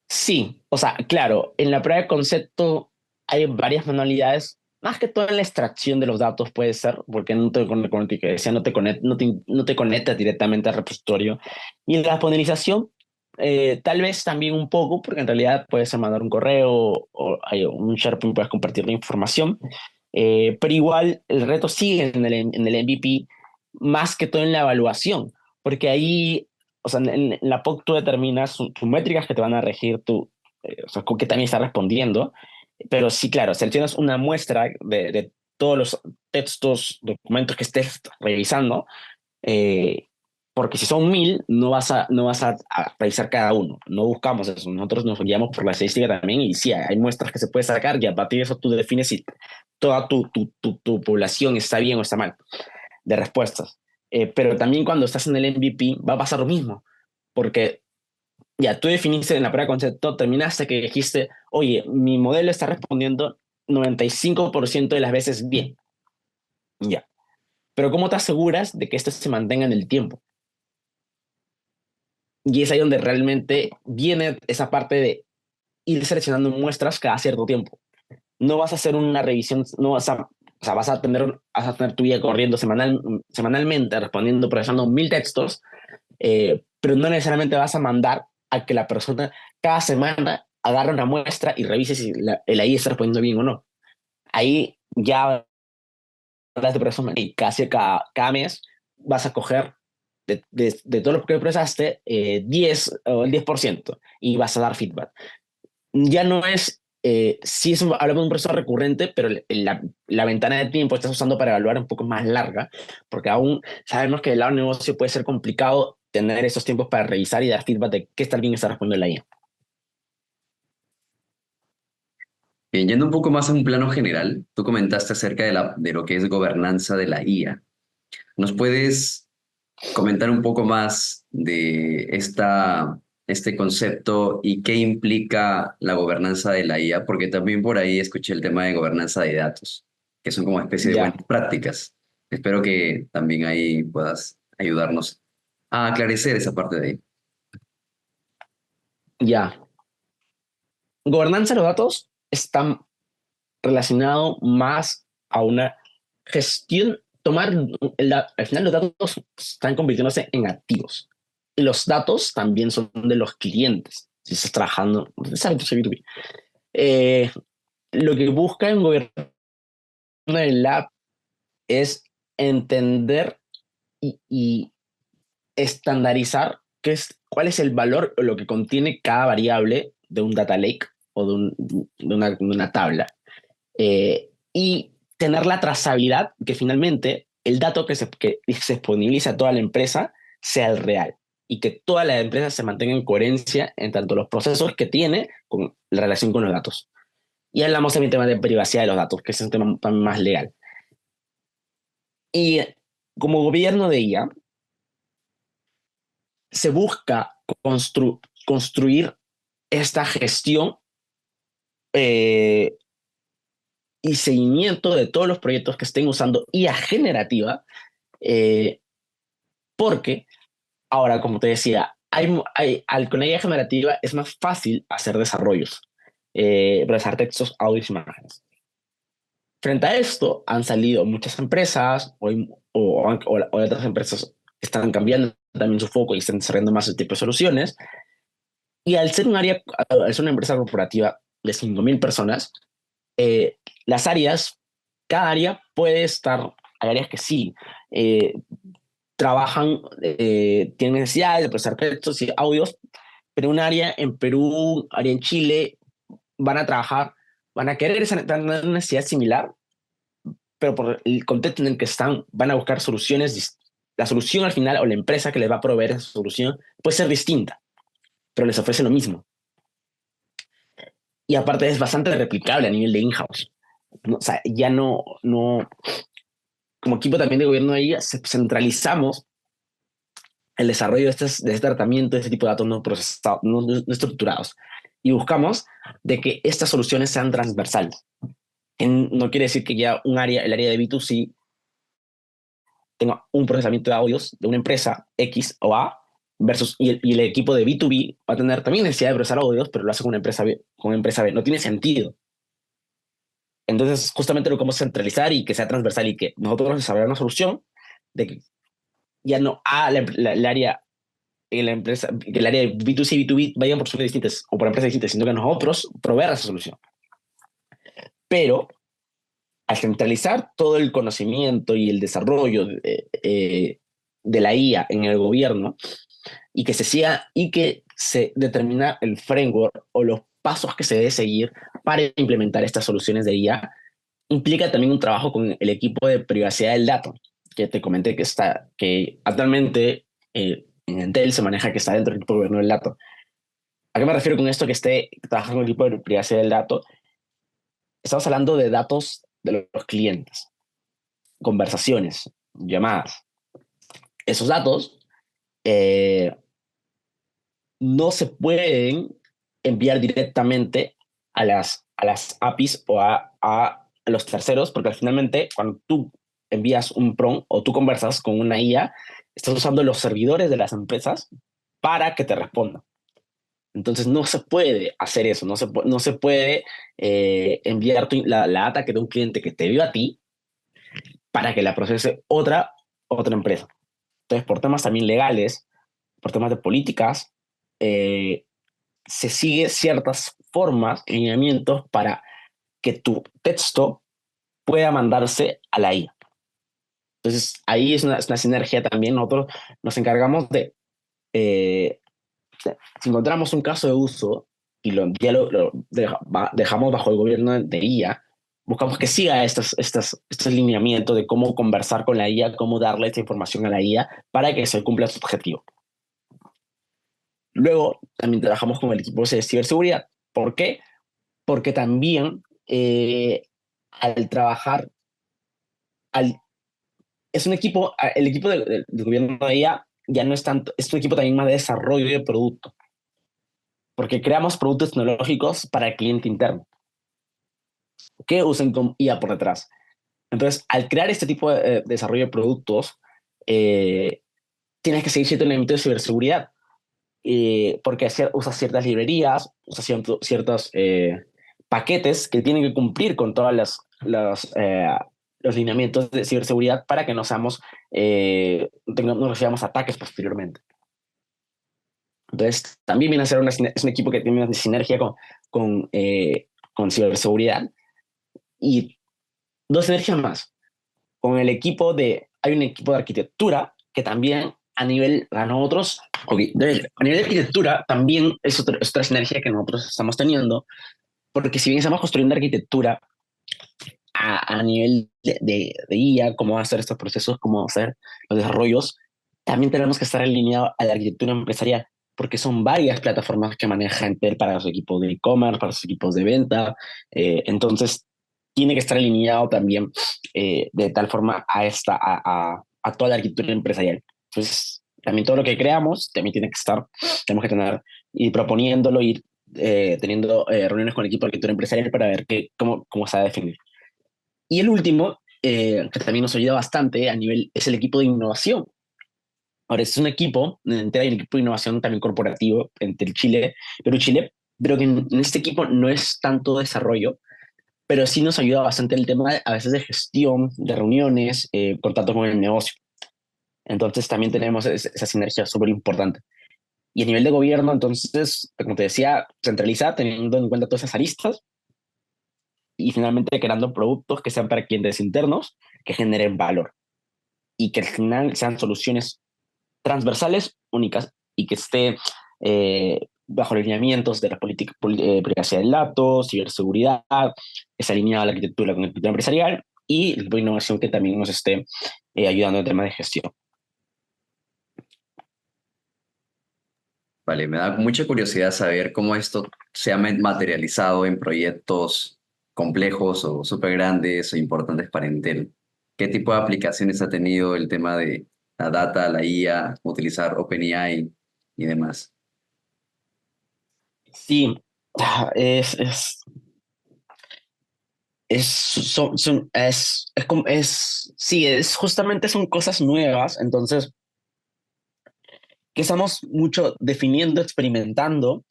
sí, o sea, claro, en la prueba de concepto hay varias manualidades, más que todo en la extracción de los datos puede ser, porque como te decía, no te conecta directamente al repositorio. Y en la ponderización, tal vez también un poco, porque en realidad puedes mandar un correo o hay un SharePoint, puedes compartir la información, pero igual el reto sigue en el MVP, más que todo en la evaluación, porque ahí o sea, en la POC tú determinas tus métricas que te van a regir o sea, con qué también está respondiendo, pero sí, claro, seleccionas una muestra de todos los textos, documentos que estés revisando, eh, porque si son 1000, no vas a revisar cada uno, no buscamos eso, nosotros nos guiamos por la estadística también y sí, hay muestras que se puede sacar y a partir de eso tú defines si toda tu población está bien o está mal de respuestas. Pero también cuando estás en el MVP va a pasar lo mismo, porque ya tú definiste en la prueba de concepto, terminaste que dijiste, oye, mi modelo está respondiendo 95% de las veces bien. Ya. Pero ¿cómo te aseguras de que esto se mantenga en el tiempo? Y es ahí donde realmente viene esa parte de ir seleccionando muestras cada cierto tiempo. No vas a hacer una revisión, no vas a, o sea, vas a tener tu vida corriendo semanalmente, respondiendo, procesando 1000 textos, pero no necesariamente vas a mandar a que la persona cada semana agarre una muestra y revise si el AI está respondiendo bien o no. Ahí ya hablas de persona y casi cada mes vas a coger de todo lo que procesaste 10 o el 10% y vas a dar feedback. Ya no es, sí hablamos de un proceso recurrente, pero la ventana de tiempo que estás usando para evaluar es un poco más larga, porque aún sabemos que del lado del negocio puede ser complicado tener esos tiempos para revisar y dar feedback de qué está bien está respondiendo la IA. Bien, yendo un poco más a un plano general, tú comentaste acerca de lo que es gobernanza de la IA. ¿Nos puedes comentar un poco más de este concepto y qué implica la gobernanza de la IA? Porque también por ahí escuché el tema de gobernanza de datos, que son como especie de Ya, buenas prácticas. Espero que también ahí puedas ayudarnos a aclarecer esa parte de ahí. ya. Gobernanza de los datos está relacionado más a una gestión, al final los datos están convirtiéndose en activos. Y los datos también son de los clientes. Si estás trabajando, sabes, B2B. Eh, lo que busca un gobierno del lab es entender y estandarizar cuál es el valor o lo que contiene cada variable de un data lake o de una tabla. Y tener la trazabilidad que finalmente el dato que se disponibiliza a toda la empresa sea el real y que toda la empresa se mantenga en coherencia en tanto los procesos que tiene con la relación con los datos. Y hablamos también del tema de privacidad de los datos, que es un tema también más legal. Y como gobierno de IA, se busca construir esta gestión eh, y seguimiento de todos los proyectos que estén usando IA generativa, eh, porque ahora, como te decía, con la IA generativa es más fácil hacer desarrollos, procesar textos, audios y imágenes. Frente a esto, han salido muchas empresas o otras empresas están cambiando también su foco y están desarrollando más este tipo de soluciones. Y al ser una empresa corporativa de 5.000 personas, las áreas, cada área puede estar, hay áreas que sí, eh, trabajan, tienen necesidades de procesar textos y audios, pero un área en Perú, área en Chile, van a trabajar, van a querer van a tener una necesidad similar, pero por el contexto en el que están, van a buscar soluciones. La solución al final, o la empresa que les va a proveer esa solución, puede ser distinta, pero les ofrece lo mismo. Y aparte es bastante replicable a nivel de in-house. ¿No? O sea, ya como equipo también de gobierno de ella, centralizamos el desarrollo de este tratamiento, de este tipo de datos no procesados, no estructurados. Y buscamos de que estas soluciones sean transversales. No quiere decir que ya el área de B2C tenga un procesamiento de audios de una empresa X o A y el equipo de B2B va a tener también necesidad de procesar audios, pero lo hace con una empresa B, con una empresa B. No tiene sentido. Entonces, justamente lo que vamos a centralizar y que sea transversal y que nosotros desarrollemos una solución de que ya no el área en la empresa, que el área de B2C y B2B vayan por soluciones distintas o por empresas distintas, sino que nosotros proveer esa solución. Pero al centralizar todo el conocimiento y el desarrollo de la IA en el gobierno y que se siga y que se determina el framework o los pasos que se debe seguir para implementar estas soluciones de IA, implica también un trabajo con el equipo de privacidad del dato, que te comenté que actualmente en Entel se maneja que está dentro del equipo de gobierno del dato. ¿A qué me refiero con esto que esté trabajando con el equipo de privacidad del dato? Estamos hablando de datos de los clientes, conversaciones, llamadas. Esos datos eh, no se pueden enviar directamente a las APIs o a los terceros, porque finalmente cuando tú envías un prompt o tú conversas con una IA, estás usando los servidores de las empresas para que te respondan. Entonces no se puede hacer eso, no se puede enviar la data que de un cliente que te vio a ti para que la procese otra empresa. Entonces, por temas también legales, por temas de políticas, eh, se sigue ciertas formas, lineamientos para que tu texto pueda mandarse a la IA. Entonces, ahí es una sinergia también. Nosotros nos encargamos eh, si encontramos un caso de uso y ya dejamos bajo el gobierno de IA, buscamos que siga estos lineamientos de cómo conversar con la IA, cómo darle esta información a la IA para que se cumpla su objetivo. Luego, también trabajamos con el equipo de ciberseguridad. ¿Por qué? Porque también al trabajar, al, es un equipo, el equipo del gobierno de IA ya no es tanto, es un equipo también más de desarrollo de producto, porque creamos productos tecnológicos para el cliente interno que usen con IA por detrás. Entonces, al crear este tipo de desarrollo de productos, eh, tienes que seguir cierto elemento de ciberseguridad, porque usa ciertas librerías, usa ciertos paquetes que tienen que cumplir con todas los lineamientos de ciberseguridad para que no recibamos ataques posteriormente. Entonces, también viene a ser es un equipo que tiene una sinergia con ciberseguridad y dos sinergias más. Hay un equipo de arquitectura que también a nosotros, ok, a nivel de arquitectura también es otra sinergia que nosotros estamos teniendo, porque si bien estamos construyendo arquitectura a nivel de IA, cómo hacer estos procesos, cómo hacer los desarrollos, también tenemos que estar alineados a la arquitectura empresarial, porque son varias plataformas que maneja Entel para los equipos de e-commerce, para los equipos de venta, entonces tiene que estar alineado también de tal forma a toda la arquitectura empresarial. Entonces, también todo lo que creamos también tiene que estar, tenemos que tener, ir proponiéndolo, ir teniendo reuniones con el equipo de arquitectura empresarial para ver cómo se va a definir. Y el último, que también nos ayuda bastante a nivel, es el equipo de innovación. Ahora, es un equipo, entera hay un equipo de innovación también corporativo entre Chile, Perú-Chile, pero que en este equipo no es tanto desarrollo, pero sí nos ayuda bastante el tema a veces de gestión, de reuniones, contacto con el negocio. Entonces también tenemos esa sinergia súper importante. Y a nivel de gobierno, entonces, como te decía, centralizar, teniendo en cuenta todas esas aristas, y finalmente creando productos que sean para clientes internos, que generen valor y que al final sean soluciones transversales, únicas y que esté bajo los lineamientos de la política privacidad del dato, ciberseguridad, que se alinea a la arquitectura con la arquitectura empresarial y el tipo de innovación que también nos esté ayudando en temas de gestión. Vale, me da mucha curiosidad saber cómo esto se ha materializado en proyectos complejos o súper grandes o importantes para Intel. ¿Qué tipo de aplicaciones ha tenido el tema de la data, la IA, utilizar OpenAI y demás? Sí, es, sí, es justamente son cosas nuevas, entonces que estamos mucho definiendo, experimentando,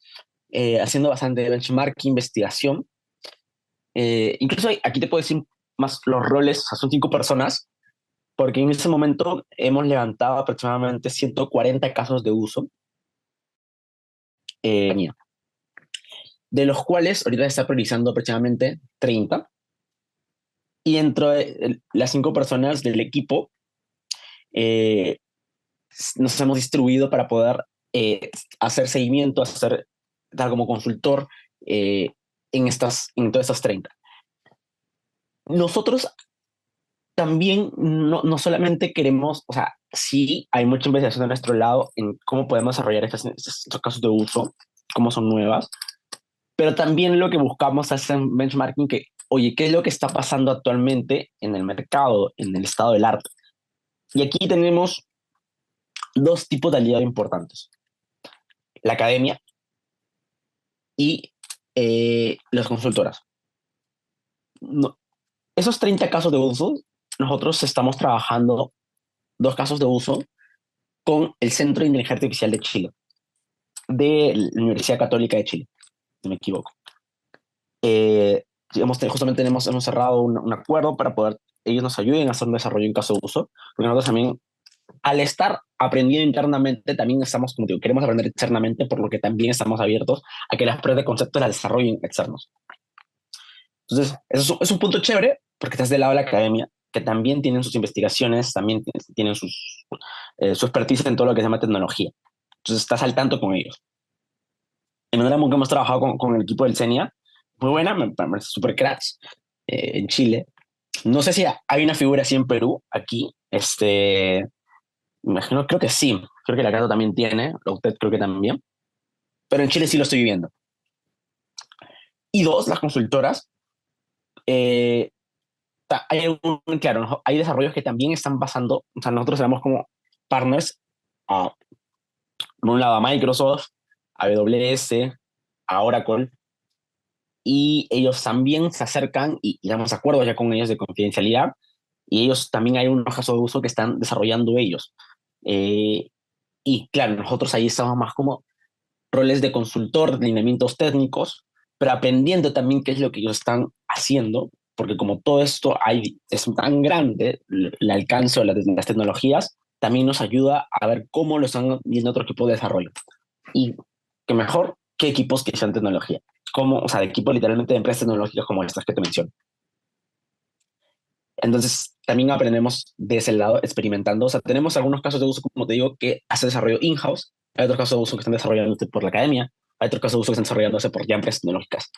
haciendo bastante benchmark, investigación. Incluso aquí te puedo decir más los roles, o sea, son 5 personas, porque en ese momento hemos levantado aproximadamente 140 casos de uso, de los cuales ahorita se está priorizando aproximadamente 30. Y dentro de las 5 personas del equipo, eh, nos hemos distribuido para poder hacer seguimiento, dar como consultor eh, en todas estas 30. Nosotros también no solamente queremos, o sea, sí hay mucha investigación de nuestro lado en cómo podemos desarrollar estos casos de uso, cómo son nuevas, pero también lo que buscamos es un benchmarking que, oye, ¿qué es lo que está pasando actualmente en el mercado, en el estado del arte? Y aquí tenemos 2 tipos de aliados importantes, la academia y las consultoras. No, esos 30 casos de uso, nosotros estamos trabajando 2 casos de uso con el Centro de Inteligencia Artificial de Chile, de la Universidad Católica de Chile, si no me equivoco. Justamente hemos cerrado un acuerdo para poder ellos nos ayuden a hacer un desarrollo en caso de uso, porque nosotros también, al estar aprendiendo internamente, también estamos, como digo, queremos aprender externamente, por lo que también estamos abiertos a que las pruebas de concepto las desarrollen externos. Entonces, es un punto chévere, porque estás del lado de la academia, que también tienen sus investigaciones, también tienen su expertise en todo lo que se llama tecnología. Entonces, estás al tanto con ellos. De manera que hemos trabajado con el equipo del CENIA, muy buena, me parece súper cracks en Chile. No sé si hay una figura así en Perú, aquí, me imagino, creo que sí, creo que la Cato también tiene, la UTED creo que también, pero en Chile sí lo estoy viviendo. Y dos, las consultoras, eh, claro, hay desarrollos que también están pasando, o sea, nosotros éramos como partners a, por un lado a Microsoft, a AWS, a Oracle, y ellos también se acercan y damos acuerdos ya con ellos de confidencialidad, y ellos también hay unos casos de uso que están desarrollando ellos. Eh, y claro, nosotros ahí estamos más como roles de consultor, lineamientos técnicos, pero aprendiendo también qué es lo que ellos están haciendo, porque como todo esto es tan grande, el alcance de las tecnologías, también nos ayuda a ver cómo lo están viendo otro equipo de desarrollo. Y que mejor que equipos que sean tecnología, como, o sea, de equipos literalmente de empresas tecnológicas como estas que te menciono. Entonces, también aprendemos de ese lado, experimentando. O sea, tenemos algunos casos de uso, como te digo, que hace desarrollo in-house, hay otros casos de uso que están desarrollándose por la academia, hay otros casos de uso que están desarrollándose por ya empresas tecnológicas.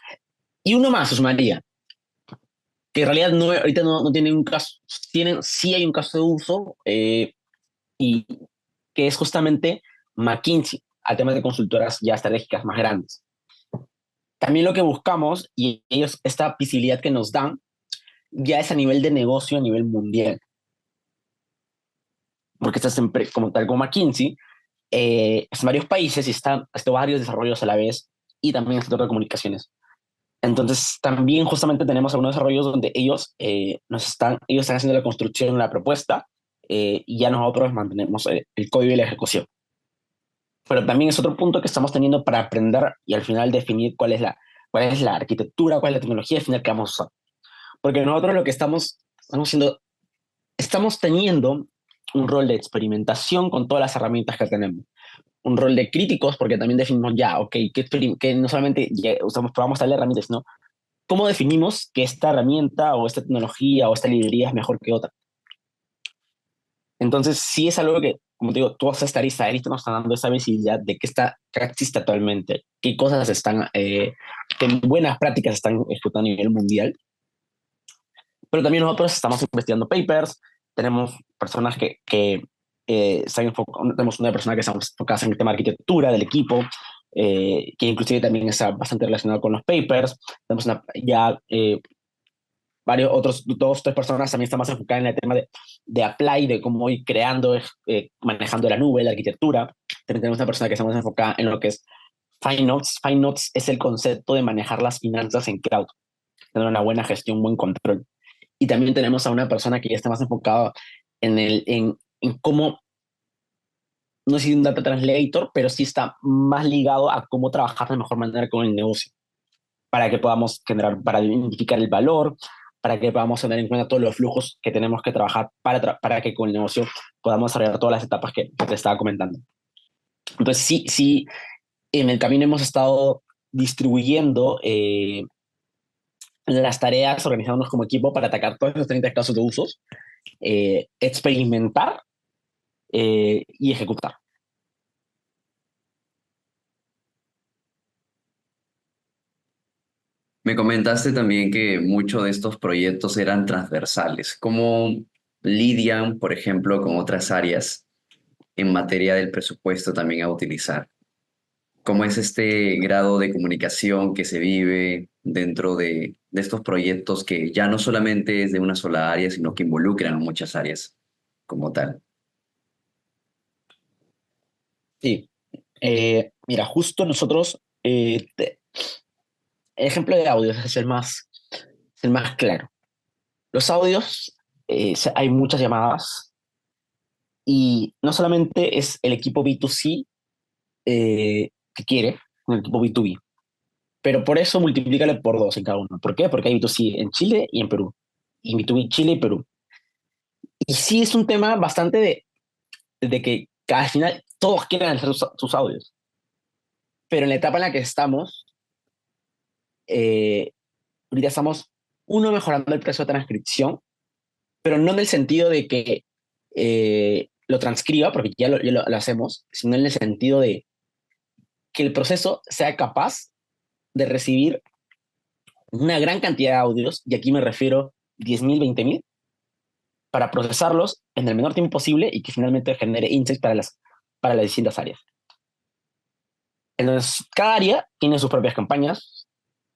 Y uno más, María, que en realidad no, ahorita no tienen un caso, tienen, sí hay un caso de uso, y que es justamente McKinsey, al tema de consultoras ya estratégicas más grandes. También lo que buscamos, y ellos, esta visibilidad que nos dan, ya es a nivel de negocio, a nivel mundial. Porque estas empresas, como tal como McKinsey, en varios países y están varios desarrollos a la vez y también en el sector de comunicaciones. Entonces, también justamente tenemos algunos desarrollos donde ellos están haciendo la construcción de la propuesta, y ya nosotros mantenemos el código y la ejecución. Pero también es otro punto que estamos teniendo para aprender y al final definir cuál es la arquitectura, cuál es la tecnología al final que vamos a usar. Porque nosotros lo que estamos haciendo, estamos teniendo un rol de experimentación con todas las herramientas que tenemos. Un rol de críticos, porque también definimos ya, ok, que no solamente ya usamos, probamos tal herramienta, sino cómo definimos que esta herramienta o esta tecnología o esta librería es mejor que otra. Entonces, sí es algo que, como te digo, todas estas aristas nos están dando esa visibilidad de qué existe actualmente, qué cosas están, qué buenas prácticas están ejecutando a nivel mundial. Pero también nosotros estamos investigando papers, tenemos personas que tenemos una persona que está enfocada en el tema de arquitectura del equipo, que inclusive también está bastante relacionado con los papers. Tenemos varios otros, dos, tres personas también están más enfocadas en el tema de apply, de cómo ir creando, manejando la nube, la arquitectura. También tenemos una persona que está más enfocada en lo que es Finance. Finance es el concepto de manejar las finanzas en cloud, tener una buena gestión, un buen control. Y también tenemos a una persona que ya está más enfocada en cómo, no es un data translator, pero sí está más ligado a cómo trabajar de mejor manera con el negocio, para que podamos generar, para identificar el valor, para que podamos tener en cuenta todos los flujos que tenemos que trabajar para que con el negocio podamos desarrollar todas las etapas que te estaba comentando. Entonces, sí, en el camino hemos estado distribuyendo las tareas, organizándonos como equipo para atacar todos los 30 casos de usos, experimentar, y ejecutar. Me comentaste también que muchos de estos proyectos eran transversales. ¿Cómo lidian, por ejemplo, con otras áreas en materia del presupuesto también a utilizar? ¿Cómo es este grado de comunicación que se vive dentro de estos proyectos que ya no solamente es de una sola área, sino que involucran a muchas áreas como tal? Sí, mira, justo nosotros, el ejemplo de audios es el más claro. Los audios, hay muchas llamadas y no solamente es el equipo B2C, que quiere, el equipo B2B, pero por eso multiplícale por dos en cada uno. ¿Por qué? Porque hay B2C en Chile y en Perú, y B2B Chile y Perú. Y sí es un tema bastante de que al final todos quieren hacer sus audios, pero en la etapa en la que estamos, eh, ahorita estamos, uno, mejorando el proceso de transcripción, pero no en el sentido de que lo transcriba, porque lo hacemos, sino en el sentido de que el proceso sea capaz de recibir una gran cantidad de audios, y aquí me refiero 10.000, 20.000, para procesarlos en el menor tiempo posible y que finalmente genere insights para las distintas áreas. Entonces, cada área tiene sus propias campañas,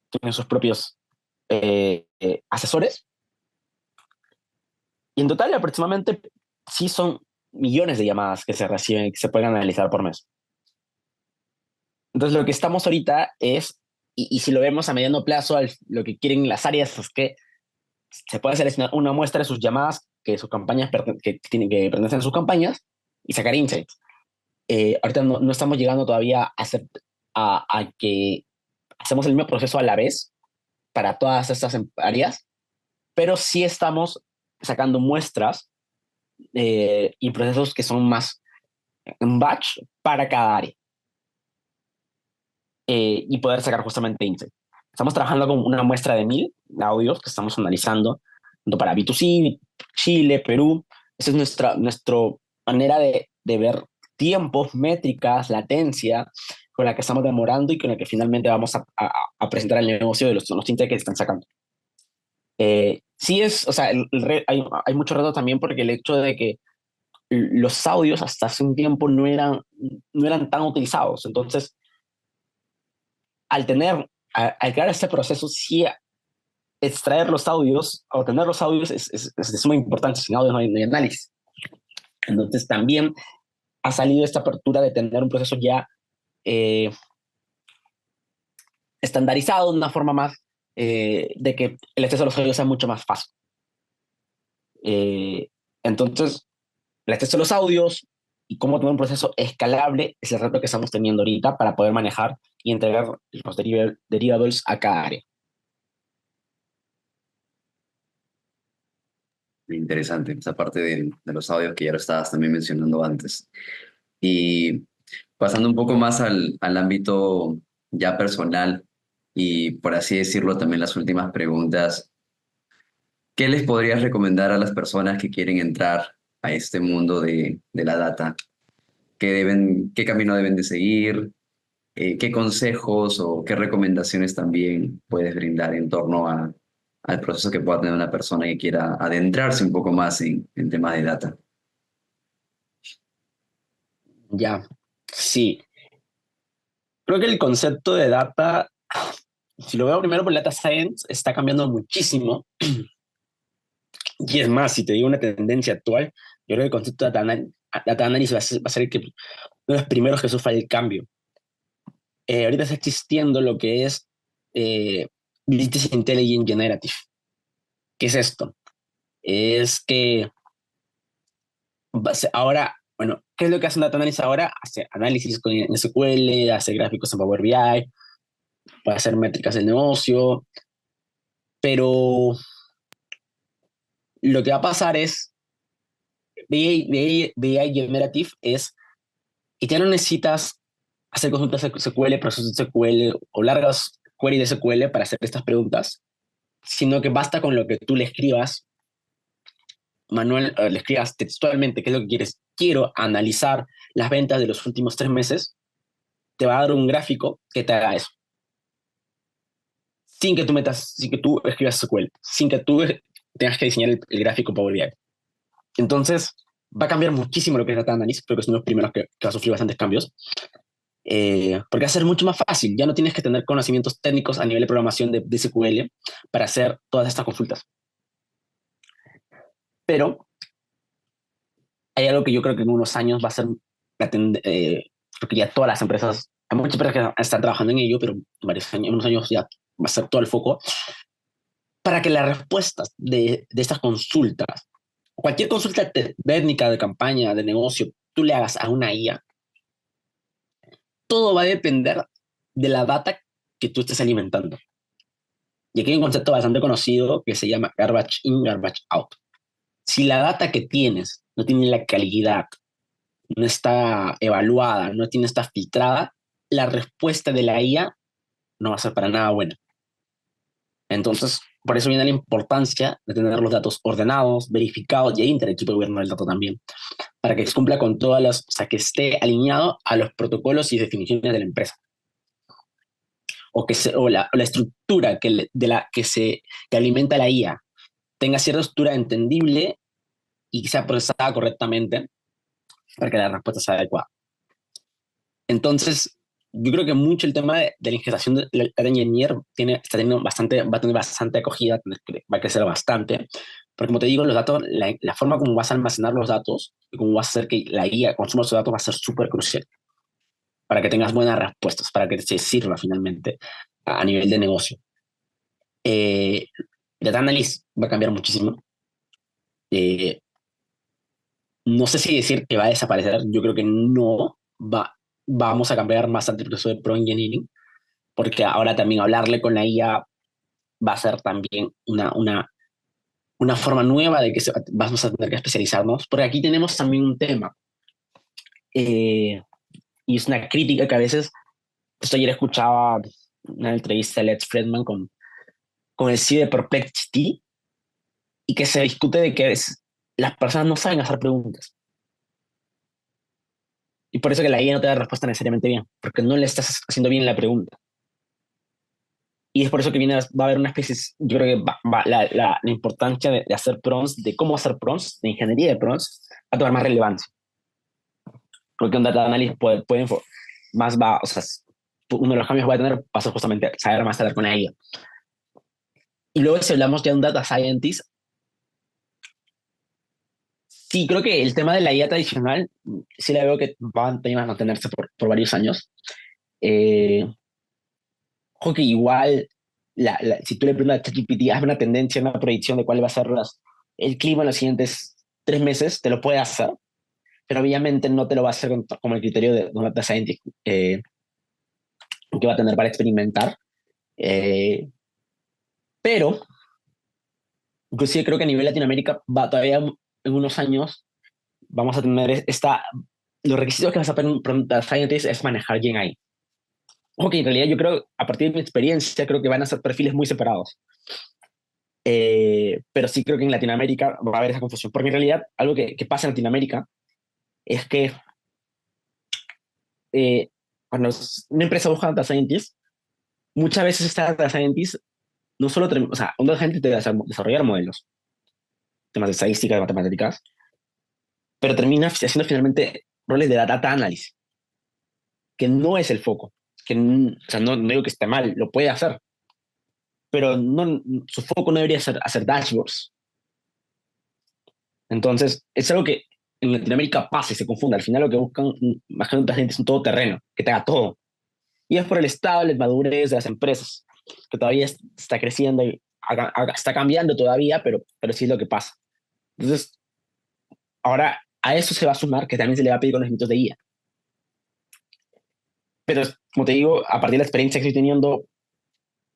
tiene sus propios asesores, y en total aproximadamente sí son millones de llamadas que se reciben y que se pueden analizar por mes. Entonces, lo que estamos ahorita es, y si lo vemos a mediano plazo, lo que quieren las áreas es que se puede seleccionar una muestra de sus llamadas que sus campañas que pertenecen a sus campañas y sacar insights. Ahorita no estamos llegando todavía a que hacemos el mismo proceso a la vez para todas estas áreas, pero sí estamos sacando muestras, y procesos que son más en batch para cada área, y poder sacar justamente insights. Estamos trabajando con una muestra de 1.000 audios que estamos analizando tanto para B2C, Chile, Perú. Esa es nuestra manera de ver tiempos, métricas, latencia, con la que estamos demorando y con la que finalmente vamos a presentar el negocio de los tintes que están sacando. Sí es, o sea, hay mucho reto también porque el hecho de que los audios hasta hace un tiempo no eran tan utilizados. Entonces, al crear este proceso, sí extraer los audios, obtener los audios es de suma importancia. Sin audio no hay análisis. Entonces, también ha salido esta apertura de tener un proceso ya eh, estandarizado, de una forma más de que el acceso a los audios sea mucho más fácil. Eh, entonces, el acceso a los audios y cómo tener un proceso escalable es el reto que estamos teniendo ahorita para poder manejar y entregar los deliverables a cada área. Interesante, esa parte de los audios que ya lo estabas también mencionando antes. Y pasando un poco más al ámbito ya personal y por así decirlo también las últimas preguntas, ¿qué les podrías recomendar a las personas que quieren entrar a este mundo de la data? ¿Qué camino deben de seguir? ¿Qué consejos o qué recomendaciones también puedes brindar en torno al proceso que pueda tener una persona que quiera adentrarse un poco más en temas de data? Ya, sí. Creo que el concepto de data, si lo veo primero por data science, está cambiando muchísimo. Y es más, si te digo una tendencia actual, yo creo que el concepto de data analysis va a ser uno de los primeros que sufra el cambio. Ahorita está existiendo lo que es Business Intelligence Generative. ¿Qué es esto? Es que ahora, bueno, ¿qué es lo que hace un data analyst ahora? Hace análisis con SQL, hace gráficos en Power BI, puede hacer métricas del negocio, pero lo que va a pasar es, BI Generative es que ya no necesitas hacer consultas SQL, procesos de SQL o largas queries de SQL para hacer estas preguntas, sino que basta con lo que tú le escribas manual, le escribas textualmente qué es lo que quieres. Quiero analizar las ventas de los últimos 3 meses, te va a dar un gráfico que te haga eso. Sin que tú escribas SQL, sin que tú tengas que diseñar el gráfico Power BI. Entonces, va a cambiar muchísimo lo que es Data Analysis, creo que es uno de los primeros que va a sufrir bastantes cambios, porque va a ser mucho más fácil, ya no tienes que tener conocimientos técnicos a nivel de programación de SQL para hacer todas estas consultas. Pero hay algo que yo creo que en unos años va a ser, creo que ya todas las empresas, hay muchas empresas que están trabajando en ello, pero en unos años ya va a ser todo el foco, para que las respuestas de estas consultas, cualquier consulta técnica, de campaña, de negocio, tú le hagas a una IA, todo va a depender de la data que tú estés alimentando. Y aquí hay un concepto bastante conocido que se llama garbage in, garbage out. Si la data que tienes no tiene la calidad, no está evaluada, no está filtrada, la respuesta de la IA no va a ser para nada buena. Entonces, por eso viene la importancia de tener los datos ordenados, verificados y ahí entra el equipo de gobierno del dato también, para que cumpla con todas las, o sea, que esté alineado a los protocolos y definiciones de la empresa. O la estructura que alimenta la IA tenga cierta estructura entendible y que sea procesada correctamente para que la respuesta sea adecuada. Entonces, yo creo que mucho el tema de la ingestación de la data engineer va a tener bastante acogida, va a crecer bastante, porque como te digo, los datos, la forma como vas a almacenar los datos y cómo vas a hacer que la IA consuma esos datos va a ser súper crucial para que tengas buenas respuestas, para que te sirva finalmente a nivel de negocio. Eh, Data Analysis va a cambiar muchísimo. Eh, no sé si decir que va a desaparecer, yo creo que no vamos a cambiar bastante el proceso de Pro Engineering, porque ahora también hablarle con la IA va a ser también una forma nueva de que vamos a tener que especializarnos, porque aquí tenemos también un tema, y es una crítica que a veces, esto ayer escuchaba una entrevista de Lex Fredman con el CEO de Perplexity, y que se discute de que las personas no saben hacer preguntas. Y por eso que la IA no te da respuesta necesariamente bien, porque no le estás haciendo bien la pregunta. Y es por eso que va a haber una especie, yo creo que la importancia de hacer prompts, de cómo hacer prompts, de ingeniería de prompts, va a tomar más relevancia. Porque un data analyst más va, o sea, uno de los cambios que va a tener va a ser justamente saber más hablar con la IA. Y luego si hablamos ya de un data scientist, sí, creo que el tema de la IA tradicional, sí la veo que va a mantenerse por varios años. Eh, Ojo que igual, si tú le preguntas a ChatGPT, haz una tendencia, una predicción de cuál va a ser el clima en los siguientes 3 meses, te lo puede hacer, pero obviamente no te lo va a hacer como el criterio de un data scientist que va a tener para experimentar. Eh, pero, inclusive creo que a nivel Latinoamérica, va todavía en unos años, vamos a tener los requisitos que vas a pedir un data scientist es manejar GenAI. Ojo que en realidad yo creo, a partir de mi experiencia, creo que van a ser perfiles muy separados. Pero sí creo que en Latinoamérica va a haber esa confusión, porque en realidad algo que pasa en Latinoamérica es que eh, cuando una empresa busca data scientist, muchas veces esta data scientist no solo, o sea, un data scientist debe desarrollar modelos, temas de estadística, de matemáticas, pero termina haciendo finalmente roles de data analysis, que no es el foco, o sea, no digo que esté mal, lo puede hacer, pero no, su foco no debería ser hacer dashboards. Entonces, es algo que en Latinoamérica pasa y se confunde. Al final lo que buscan, más que otra gente, es un todoterreno, que te haga todo. Y es por el estado, la madurez de las empresas, que todavía está creciendo y está cambiando todavía, pero sí es lo que pasa. Entonces, ahora a eso se va a sumar que también se le va a pedir conocimientos de IA. Pero, como te digo, a partir de la experiencia que estoy teniendo,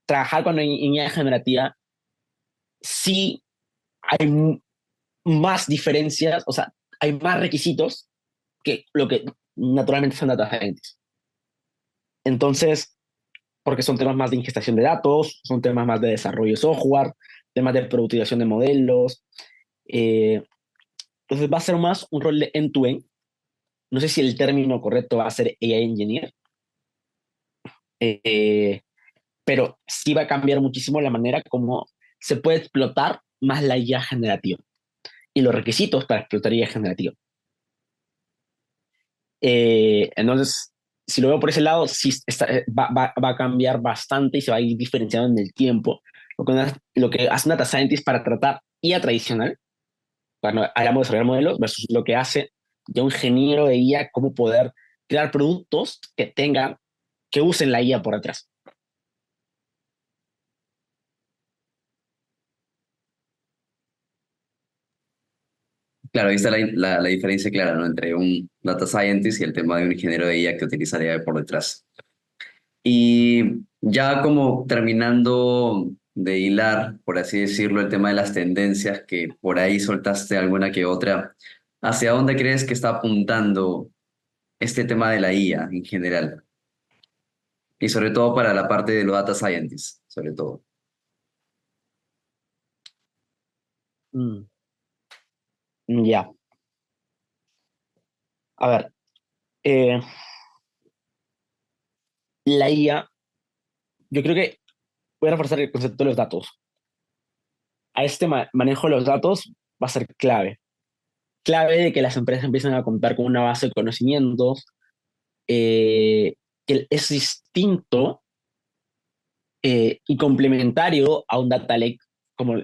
trabajar con IA generativa, sí hay más diferencias, o sea, hay más requisitos que lo que naturalmente son data scientists. Entonces, porque son temas más de ingestación de datos, son temas más de desarrollo de software, temas de productivación de modelos. eh, entonces va a ser más un rol de end-to-end. No sé si el término correcto va a ser AI Engineer, eh, pero sí va a cambiar muchísimo la manera como se puede explotar más la IA generativa y los requisitos para explotar IA generativa. Entonces, si lo veo por ese lado, sí va a cambiar bastante y se va a ir diferenciando en el tiempo. Lo que hace un data scientist para tratar IA tradicional, cuando hablamos de desarrollar modelos, versus lo que hace ya un ingeniero de IA, cómo poder crear productos que usen la IA por atrás. Claro, ahí está la diferencia clara, ¿no? Entre un data scientist y el tema de un ingeniero de IA que utilizaría por detrás. Y ya como terminando de hilar, por así decirlo, el tema de las tendencias, que por ahí soltaste alguna que otra, ¿hacia dónde crees que está apuntando este tema de la IA en general? Y sobre todo para la parte de los data scientists, sobre todo. Mm, ya. A ver, eh, la IA, yo creo que voy a reforzar el concepto de los datos. A este manejo de los datos va a ser clave de que las empresas empiecen a contar con una base de conocimientos que es distinto y complementario a un data lake como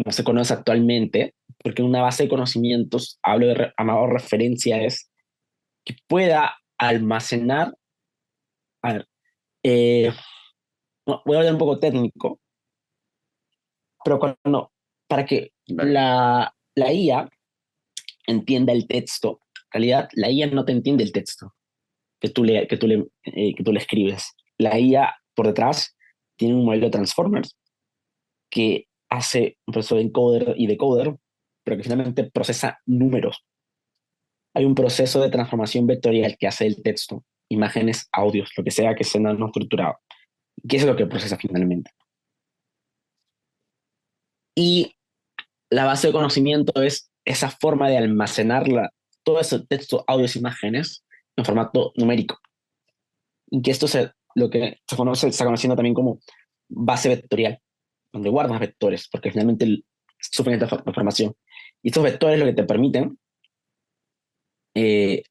se conoce actualmente, porque una base de conocimientos, hablo de referencia, es que pueda almacenar, a ver, eh, no, voy a hablar un poco técnico, pero para que Vale. la IA entienda el texto, en realidad la IA no te entiende el texto que tú le escribes. La IA por detrás tiene un modelo de transformers que hace un proceso de encoder y decoder, pero que finalmente procesa números. Hay un proceso de transformación vectorial que hace el texto, imágenes, audios, lo que sea que sea no estructurado. ¿Qué es lo que procesa finalmente? Y la base de conocimiento es esa forma de almacenarla, todo ese texto, audios, imágenes, en formato numérico. Y que esto es lo que se está conociendo también como base vectorial, donde guardas vectores, porque finalmente sufren esta información. Y estos vectores lo que te permiten eh,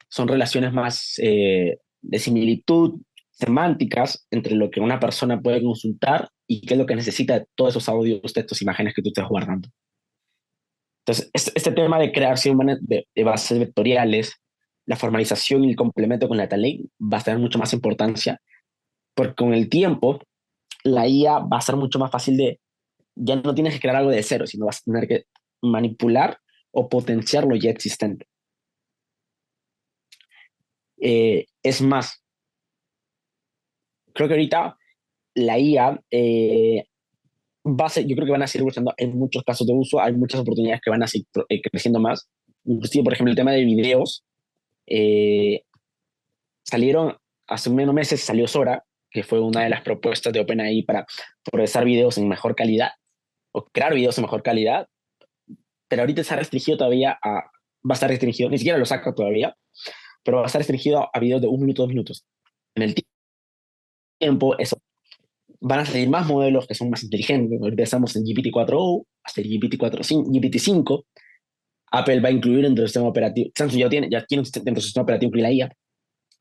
son relaciones más de similitud, semánticas, entre lo que una persona puede consultar y qué es lo que necesita de todos esos audios, textos, imágenes que tú estés guardando. Entonces, este tema de creación de bases vectoriales, la formalización y el complemento con la data lake va a tener mucho más importancia, porque con el tiempo la IA va a ser mucho más fácil de, ya no tienes que crear algo de cero, sino vas a tener que manipular o potenciar lo ya existente. Es más, creo que ahorita la IA yo creo que van a seguir usando en muchos casos de uso, hay muchas oportunidades que van a seguir creciendo más. Inclusive, por ejemplo, el tema de videos, eh, salieron, hace menos meses salió Sora, que fue una de las propuestas de OpenAI para procesar videos en mejor calidad, o crear videos en mejor calidad, pero ahorita se ha restringido todavía va a estar restringido, ni siquiera lo saca todavía, pero va a estar restringido a videos de 1 minuto, 2 minutos. En el tiempo, eso, van a salir más modelos que son más inteligentes. Ahorita estamos en GPT-4o, hasta el GPT-5. Apple va a incluir dentro del sistema operativo, Samsung ya tiene dentro del sistema operativo la IA,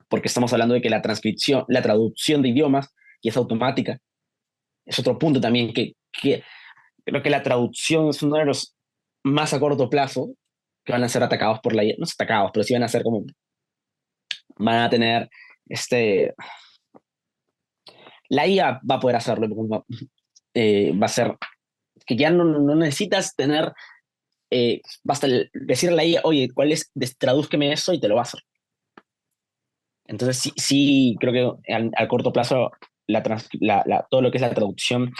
porque estamos hablando de que la transcripción, la traducción de idiomas y es automática. Es otro punto también que creo que la traducción es uno de los más a corto plazo que van a ser atacados por la IA. No es atacados, pero sí van a ser como, van a tener la IA va a poder hacerlo, va a ser que ya no necesitas tener, basta decirle a la IA, oye, ¿cuál es? Tradúzqueme eso y te lo va a hacer. Entonces sí creo que al corto plazo todo lo que es la traducción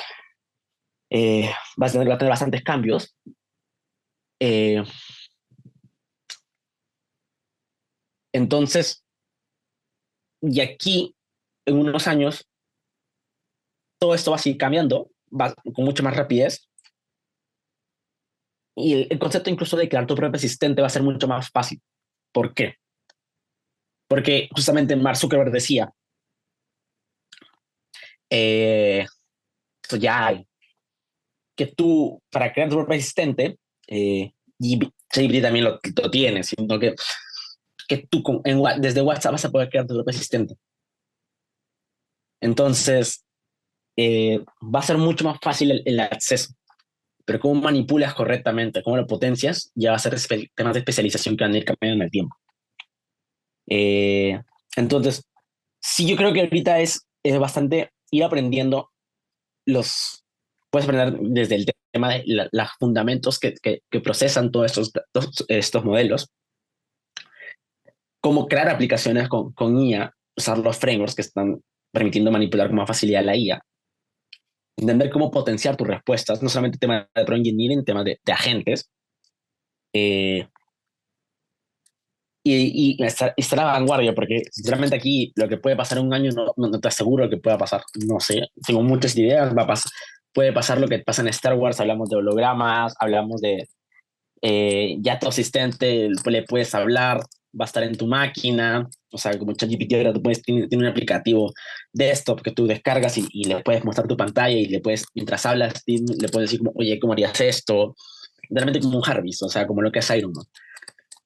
va a tener bastantes cambios. Eh, entonces, y aquí, en unos años, todo esto va a seguir cambiando, va con mucha más rapidez. Y el concepto incluso de crear tu propio asistente va a ser mucho más fácil. ¿Por qué? Porque justamente Mark Zuckerberg decía, esto ya hay, que tú, para crear tu propio asistente, y ChatGPT también lo tiene, sino que tú desde WhatsApp vas a poder crear tu propio asistente. Entonces, va a ser mucho más fácil el acceso. Pero cómo manipulas correctamente, cómo lo potencias, ya va a ser temas de especialización que van a ir cambiando en el tiempo. Entonces, sí, yo creo que ahorita es bastante ir aprendiendo puedes aprender desde el tema de los fundamentos que procesan todos estos modelos, cómo crear aplicaciones con IA, usar los frameworks que están permitiendo manipular con más facilidad la IA, entender cómo potenciar tus respuestas, no solamente tema de prompt engineering, tema de agentes, eh, y estar a la vanguardia, porque sinceramente aquí lo que puede pasar en un año no te aseguro que pueda pasar, no sé, tengo muchas ideas, puede pasar lo que pasa en Star Wars, hablamos de hologramas, hablamos de ya tu asistente le puedes hablar, va a estar en tu máquina, o sea, como ChatGPT ahora tiene un aplicativo desktop que tú descargas y le puedes mostrar tu pantalla y mientras hablas, le puedes decir como, oye, ¿cómo harías esto? Realmente como un Jarvis, o sea, como lo que es Iron Man.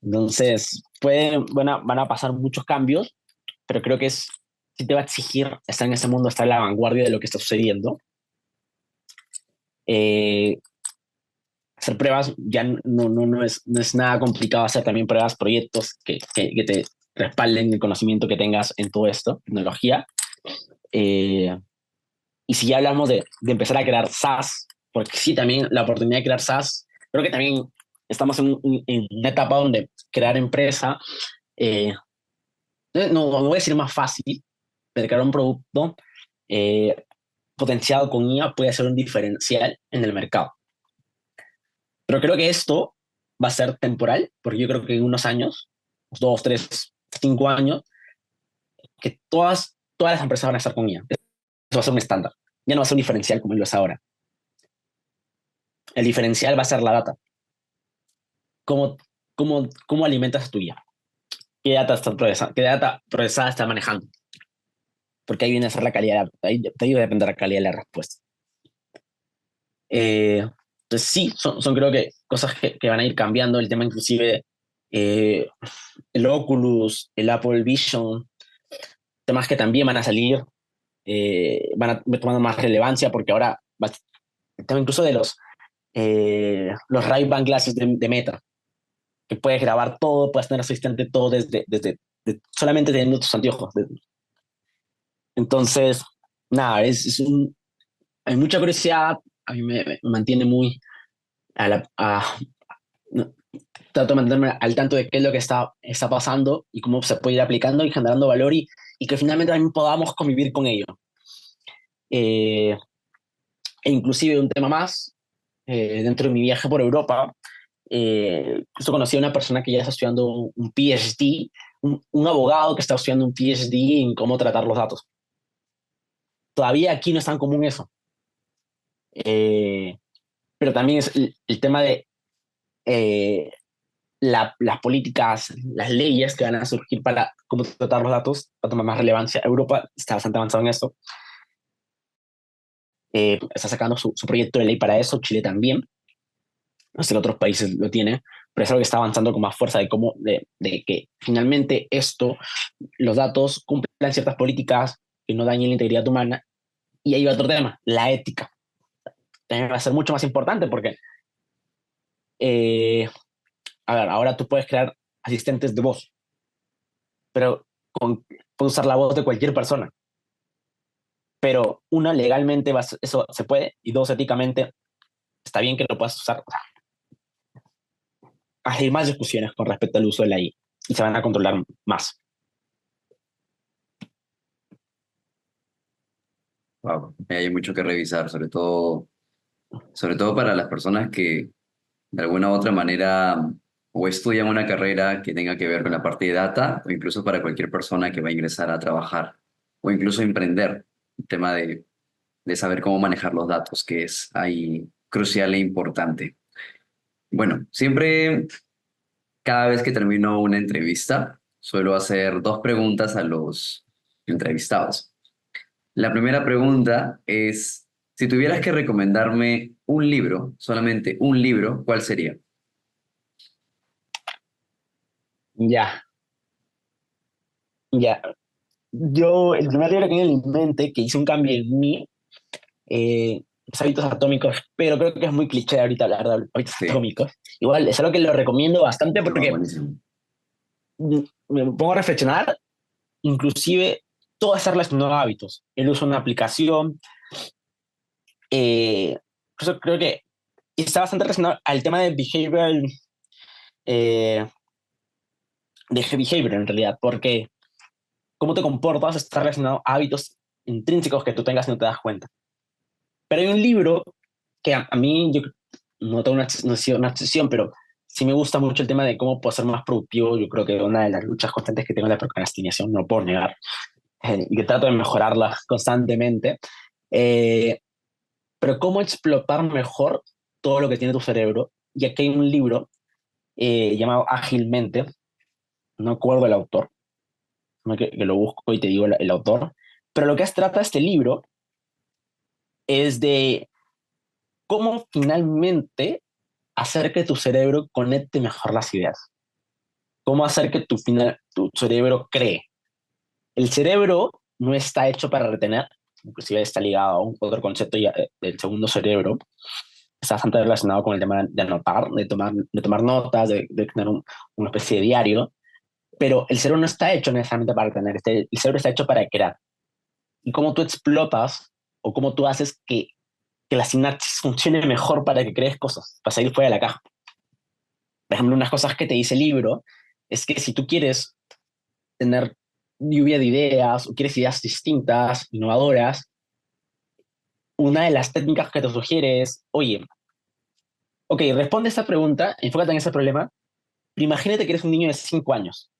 Entonces, van a pasar muchos cambios, pero creo que sí te va a exigir estar en ese mundo, estar a la vanguardia de lo que está sucediendo. Eh, Hacer pruebas ya no es nada complicado hacer también pruebas, proyectos que te respalden el conocimiento que tengas en todo esto, tecnología. Eh, y si ya hablamos de empezar a crear SaaS, porque sí, también la oportunidad de crear SaaS, creo que también estamos en una etapa donde crear empresa, eh, no voy a decir más fácil, pero crear un producto eh, potenciado con IA puede ser un diferencial en el mercado. Pero creo que esto va a ser temporal, porque yo creo que en unos años, 2, 3, 5 años, que todas las empresas van a estar con IA. Eso va a ser un estándar. Ya no va a ser un diferencial como lo es ahora. El diferencial va a ser la data. ¿Cómo, cómo alimentas tu IA? ¿Qué data procesada está manejando? Porque ahí viene a ser la calidad, ahí va a depender la calidad de la respuesta. Entonces sí, son creo que cosas que van a ir cambiando. El tema inclusive, eh, el Oculus, el Apple Vision, temas que también van a salir, van a ir tomando más relevancia porque ahora el tema incluso de los Ray-Ban Glasses de Meta, que puedes grabar todo, puedes tener asistente todo solamente teniendo tus anteojos. Entonces, nada, hay mucha curiosidad, a mí me mantiene muy a no, trato de mantenerme al tanto de qué es lo que está pasando y cómo se puede ir aplicando y generando valor y que finalmente también podamos convivir con ello. E inclusive un tema más, dentro de mi viaje por Europa, justo conocí a una persona que ya está estudiando un PhD, un abogado que está estudiando un PhD en cómo tratar los datos. Todavía aquí no es tan común eso. Eh, pero también es el tema de eh, las políticas, las leyes que van a surgir para cómo tratar los datos, va a tomar más relevancia. Europa está bastante avanzado en esto. Está sacando su proyecto de ley para eso, Chile también. No sé si otros países lo tienen, pero es algo que está avanzando con más fuerza de que finalmente los datos cumplan ciertas políticas que no dañen la integridad humana. Y ahí va otro tema, la ética. También va a ser mucho más importante porque, eh, a ver, ahora tú puedes crear asistentes de voz, pero puedes usar la voz de cualquier persona. Pero una, legalmente eso se puede, y dos, éticamente está bien que lo puedas usar. O sea, hay más discusiones con respecto al uso de la I y se van a controlar más. Wow, hay mucho que revisar, sobre todo para las personas que de alguna u otra manera o estudian una carrera que tenga que ver con la parte de data, o incluso para cualquier persona que va a ingresar a trabajar o incluso emprender, el tema de saber cómo manejar los datos, que es ahí crucial e importante. Bueno, siempre, cada vez que termino una entrevista, suelo hacer dos preguntas a los entrevistados. La primera pregunta es, si tuvieras que recomendarme un libro, solamente un libro, ¿cuál sería? Ya, ya. Yo, el primer libro que tenía en mente, que hizo un cambio en mí, los hábitos atómicos, pero creo que es muy cliché ahorita hablar de hábitos Sí, atómicos. Igual es algo que lo recomiendo bastante no, porque buenísimo. me pongo a reflexionar, inclusive todo está relacionado a hábitos. El uso de una aplicación, eso creo que está bastante relacionado al tema eh, de behavior en realidad, porque cómo te comportas está relacionado a hábitos intrínsecos que tú tengas y no te das cuenta. Pero hay un libro que a mí, yo no tengo no he sido una obsesión, pero sí me gusta mucho el tema de cómo puedo ser más productivo. Yo creo que una de las luchas constantes que tengo es la procrastinación, no puedo negar, y que trato de mejorarla constantemente. Eh, pero cómo explotar mejor todo lo que tiene tu cerebro. Y aquí hay un libro llamado Ágilmente, no acuerdo el autor, no que lo busco y te digo el autor, pero lo que trata este libro es de cómo finalmente hacer que tu cerebro conecte mejor las ideas, cómo hacer que tu cerebro cree. El cerebro no está hecho para retener, inclusive está ligado a un otro concepto del segundo cerebro, está bastante relacionado con el tema de anotar, de tomar notas, de tener una especie de diario, pero el cerebro no está hecho necesariamente para retener, el cerebro está hecho para crear. Y cómo tú explotas o cómo tú haces que la sinapsis funcione mejor para que crees cosas, para salir fuera de la caja. Por ejemplo, unas cosas que te dice el libro es que si tú quieres tener lluvia de ideas o quieres ideas distintas, innovadoras, una de las técnicas que te sugiere es, oye, ok, responde esta pregunta, enfócate en ese problema, pero imagínate que eres un niño de 5 años.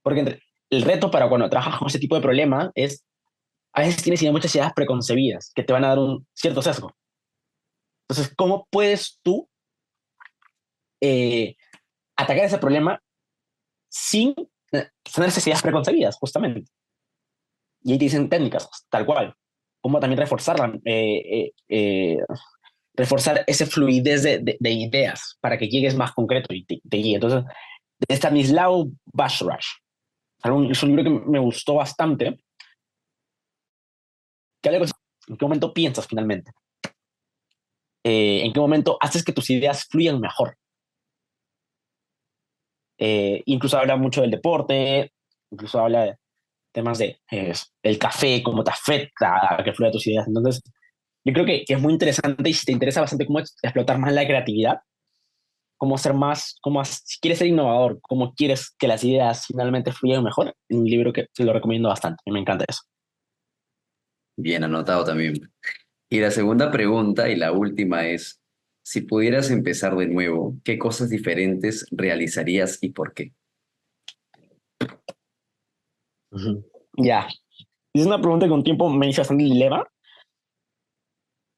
Porque el reto para cuando trabajas con ese tipo de problema es, a veces tienes muchas ideas preconcebidas que te van a dar un cierto sesgo. Entonces, ¿cómo puedes tú eh, atacar ese problema sin tener necesidades preconcebidas, justamente? Y ahí te dicen técnicas, tal cual. Cómo también reforzar esa fluidez de ideas para que llegues más concreto y te guíe. Entonces, de Stanislaw Bashraj, es un libro que me gustó bastante, que habla en qué momento piensas finalmente, en qué momento haces que tus ideas fluyan mejor. Incluso habla mucho del deporte, incluso habla de temas de el café, cómo te afecta a que fluyan tus ideas. Entonces, yo creo que es muy interesante y si te interesa bastante cómo explotar más la creatividad, cómo ser más, si quieres ser innovador, cómo quieres que las ideas finalmente fluyan mejor, un libro que te lo recomiendo bastante, me encanta eso. Bien anotado también. Y la segunda pregunta y la última es, si pudieras empezar de nuevo, ¿qué cosas diferentes realizarías y por qué? Ujú. Ya, es una pregunta que un tiempo me hizo bastante dilema,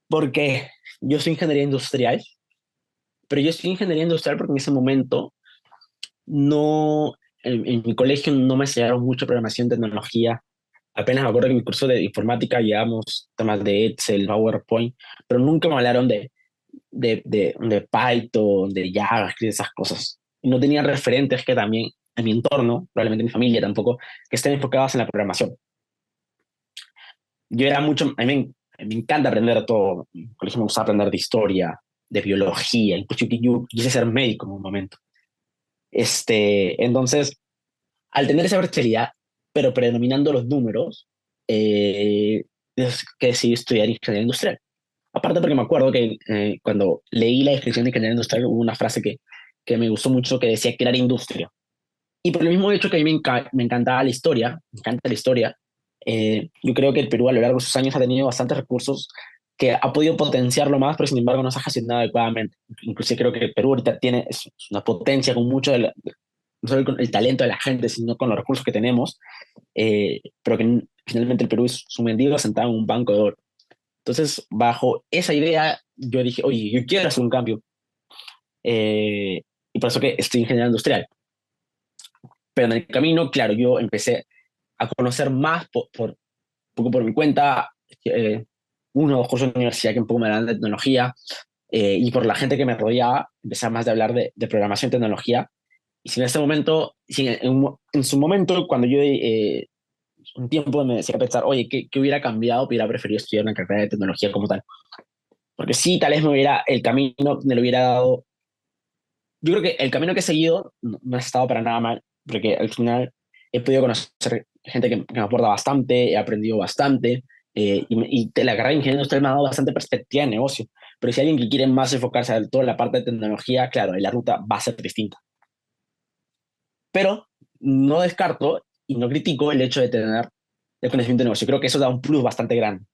porque yo soy ingeniería industrial, pero yo soy ingeniería industrial porque en ese momento no, en mi colegio no me enseñaron mucho programación, tecnología. Apenas me acuerdo que en mi curso de informática llevamos temas de Excel, PowerPoint, pero nunca me hablaron de Python, de JavaScript, esas cosas. Y no tenía referentes que también en mi entorno, probablemente mi familia tampoco, que estén enfocados en la programación. Yo era mucho, me encanta aprender todo. En el colegio me gustaba aprender de historia, de biología, incluso yo quise ser médico en un momento. Entonces, al tener esa versatilidad, pero predominando los números, es que decidí estudiar ingeniería industrial. Aparte porque me acuerdo que cuando leí la descripción de ingeniería industrial hubo una frase que me gustó mucho que decía crear industria. Y por el mismo hecho que a mí me encantaba la historia, me encanta la historia, yo creo que el Perú a lo largo de sus años ha tenido bastantes recursos que ha podido potenciarlo más, pero sin embargo no se ha gestionado adecuadamente. Inclusive creo que el Perú ahorita es una potencia con mucho no solo con el talento de la gente, sino con los recursos que tenemos, pero que finalmente el Perú es un mendigo sentado en un banco de oro. Entonces, bajo esa idea, yo dije, oye, yo quiero hacer un cambio. Y por eso que estoy en ingeniería industrial. Pero en el camino, claro, yo empecé a conocer más poco por mi cuenta, eh, uno o dos cursos de universidad que un poco me dan de tecnología, y por la gente que me rodeaba, empecé a más de hablar de programación y tecnología. Y si en ese momento, si en su momento, cuando yo un tiempo me decía pensar, oye, ¿qué hubiera cambiado? Hubiera preferido estudiar una carrera de tecnología como tal. Porque sí, tal vez el camino me lo hubiera dado. Yo creo que el camino que he seguido no ha estado para nada mal, porque al final he podido conocer gente que me aporta bastante, he aprendido bastante, la carrera de ingeniería industrial me ha dado bastante perspectiva de negocio. Pero si alguien que quiere más enfocarse en toda la parte de tecnología, claro, la ruta va a ser distinta. Pero no descarto y no critico el hecho de tener el conocimiento de negocio. Creo que eso da un plus bastante grande.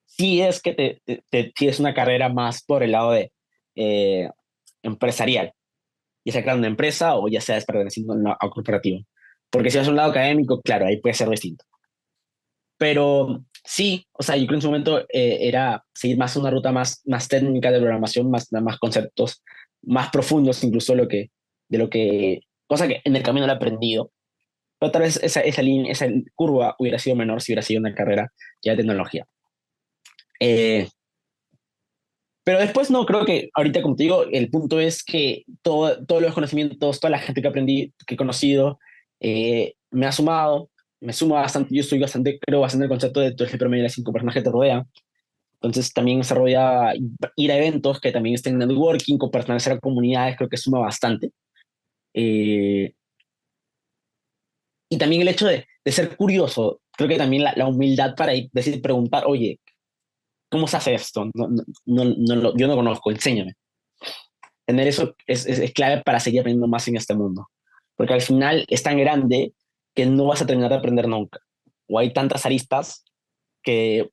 Si es que si es una carrera más por el lado de eh, empresarial, ya sea creando una empresa o ya sea perteneciendo a un corporativo. Porque si vas a un lado académico, claro, ahí puede ser distinto. Pero sí, o sea, yo creo que en su momento era seguir más una ruta más técnica de programación, más conceptos más profundos incluso de lo que, cosa que en el camino lo he aprendido. Pero tal vez esa línea, esa curva hubiera sido menor si hubiera sido una carrera ya de tecnología. Eh, pero después no, creo que ahorita, como te digo, el punto es que todos los conocimientos, toda la gente que aprendí, que he conocido, me ha sumado, me suma bastante. Yo soy bastante, creo bastante el concepto de tu eje promedio de 5 personas que te rodean. Entonces también desarrolla ir a eventos que también estén en networking, con pertenecer a comunidades, creo que suma bastante. Eh, y también el hecho de ser curioso, creo que también la humildad para decir, preguntar, oye, ¿cómo se hace esto? Yo no conozco, enséñame. Tener eso es clave para seguir aprendiendo más en este mundo. Porque al final es tan grande que no vas a terminar de aprender nunca. O hay tantas aristas que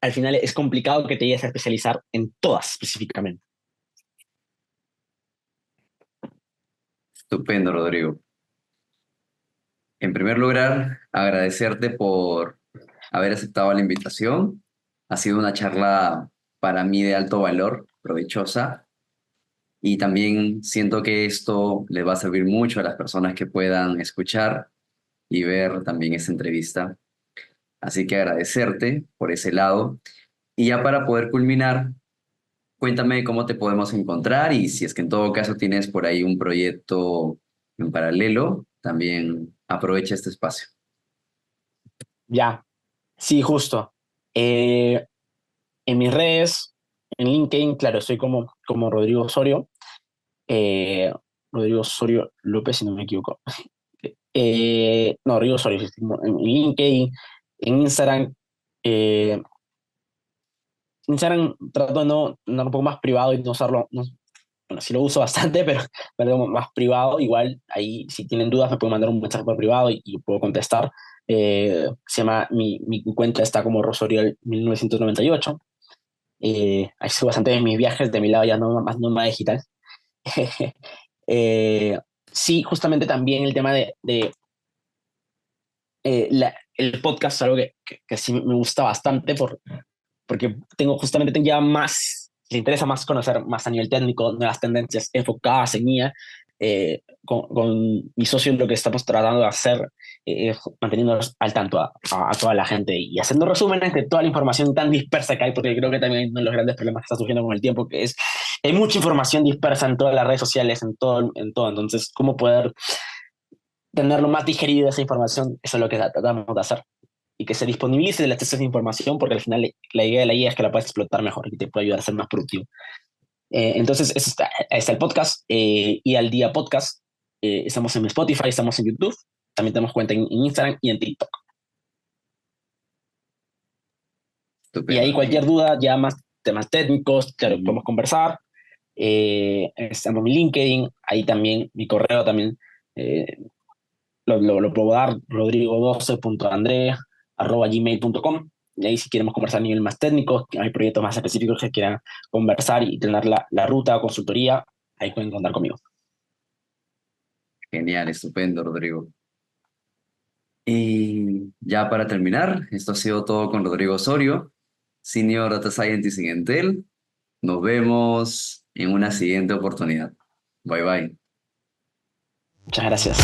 al final es complicado que te llegues a especializar en todas específicamente. Estupendo, Rodrigo. En primer lugar, agradecerte por haber aceptado la invitación. Ha sido una charla para mí de alto valor provechosa. Y también siento que esto le va a servir mucho a las personas que puedan escuchar y ver también esta entrevista. Así que agradecerte por ese lado. Y ya para poder culminar, cuéntame cómo te podemos encontrar y si es que en todo caso tienes por ahí un proyecto en paralelo, también aprovecha este espacio. Ya, sí, justo. Eh, en mis redes, en LinkedIn, claro, soy como Rodrigo Osorio, eh, Rodrigo Osorio López, si no me equivoco. No, Rodrigo Osorio, sí, en LinkedIn, en Instagram. eh, Instagram trato de no tener un poco más privado y no usarlo. Bueno, sí lo uso bastante, pero como más privado. Igual ahí, si tienen dudas, me pueden mandar un mensaje por privado y puedo contestar. Se llama, mi cuenta está como Rosorial 1998. Ahí subo bastante de mis viajes, de mi lado ya no más nómada digital. Eh, sí, justamente también el tema de el podcast es algo que sí me gusta bastante porque tengo ya más, le interesa más conocer más a nivel técnico, nuevas tendencias enfocadas en IA. Con mi socio lo que estamos tratando de hacer es manteniéndonos al tanto a toda la gente y haciendo resúmenes de toda la información tan dispersa que hay, porque creo que también uno de los grandes problemas que está surgiendo con el tiempo, que es hay mucha información dispersa en todas las redes sociales, en todo. Entonces, ¿cómo poder tenerlo más digerido esa información? Eso es lo que tratamos de hacer y que se disponibilice el acceso a esa información, porque al final la idea de la IA es que la puedas explotar mejor y te puede ayudar a ser más productivo. Entonces, está el podcast, y al día podcast. Estamos en Spotify, estamos en YouTube, también tenemos cuenta en Instagram y en TikTok. Y Estupendo, ahí cualquier amigo. duda, ya más temas técnicos, claro, Ujú. podemos conversar. Estamos en mi LinkedIn, ahí también mi correo también, eh, lo puedo dar, rodrigo12.andre@gmail.com. Y ahí si queremos conversar a nivel más técnico, hay proyectos más específicos que quieran conversar y tener la ruta o consultoría, ahí pueden contar conmigo. Genial, estupendo, Rodrigo. Y ya para terminar, esto ha sido todo con Rodrigo Osorio, Senior Data Scientist en Entel. Nos vemos en una siguiente oportunidad. Bye bye. Muchas gracias.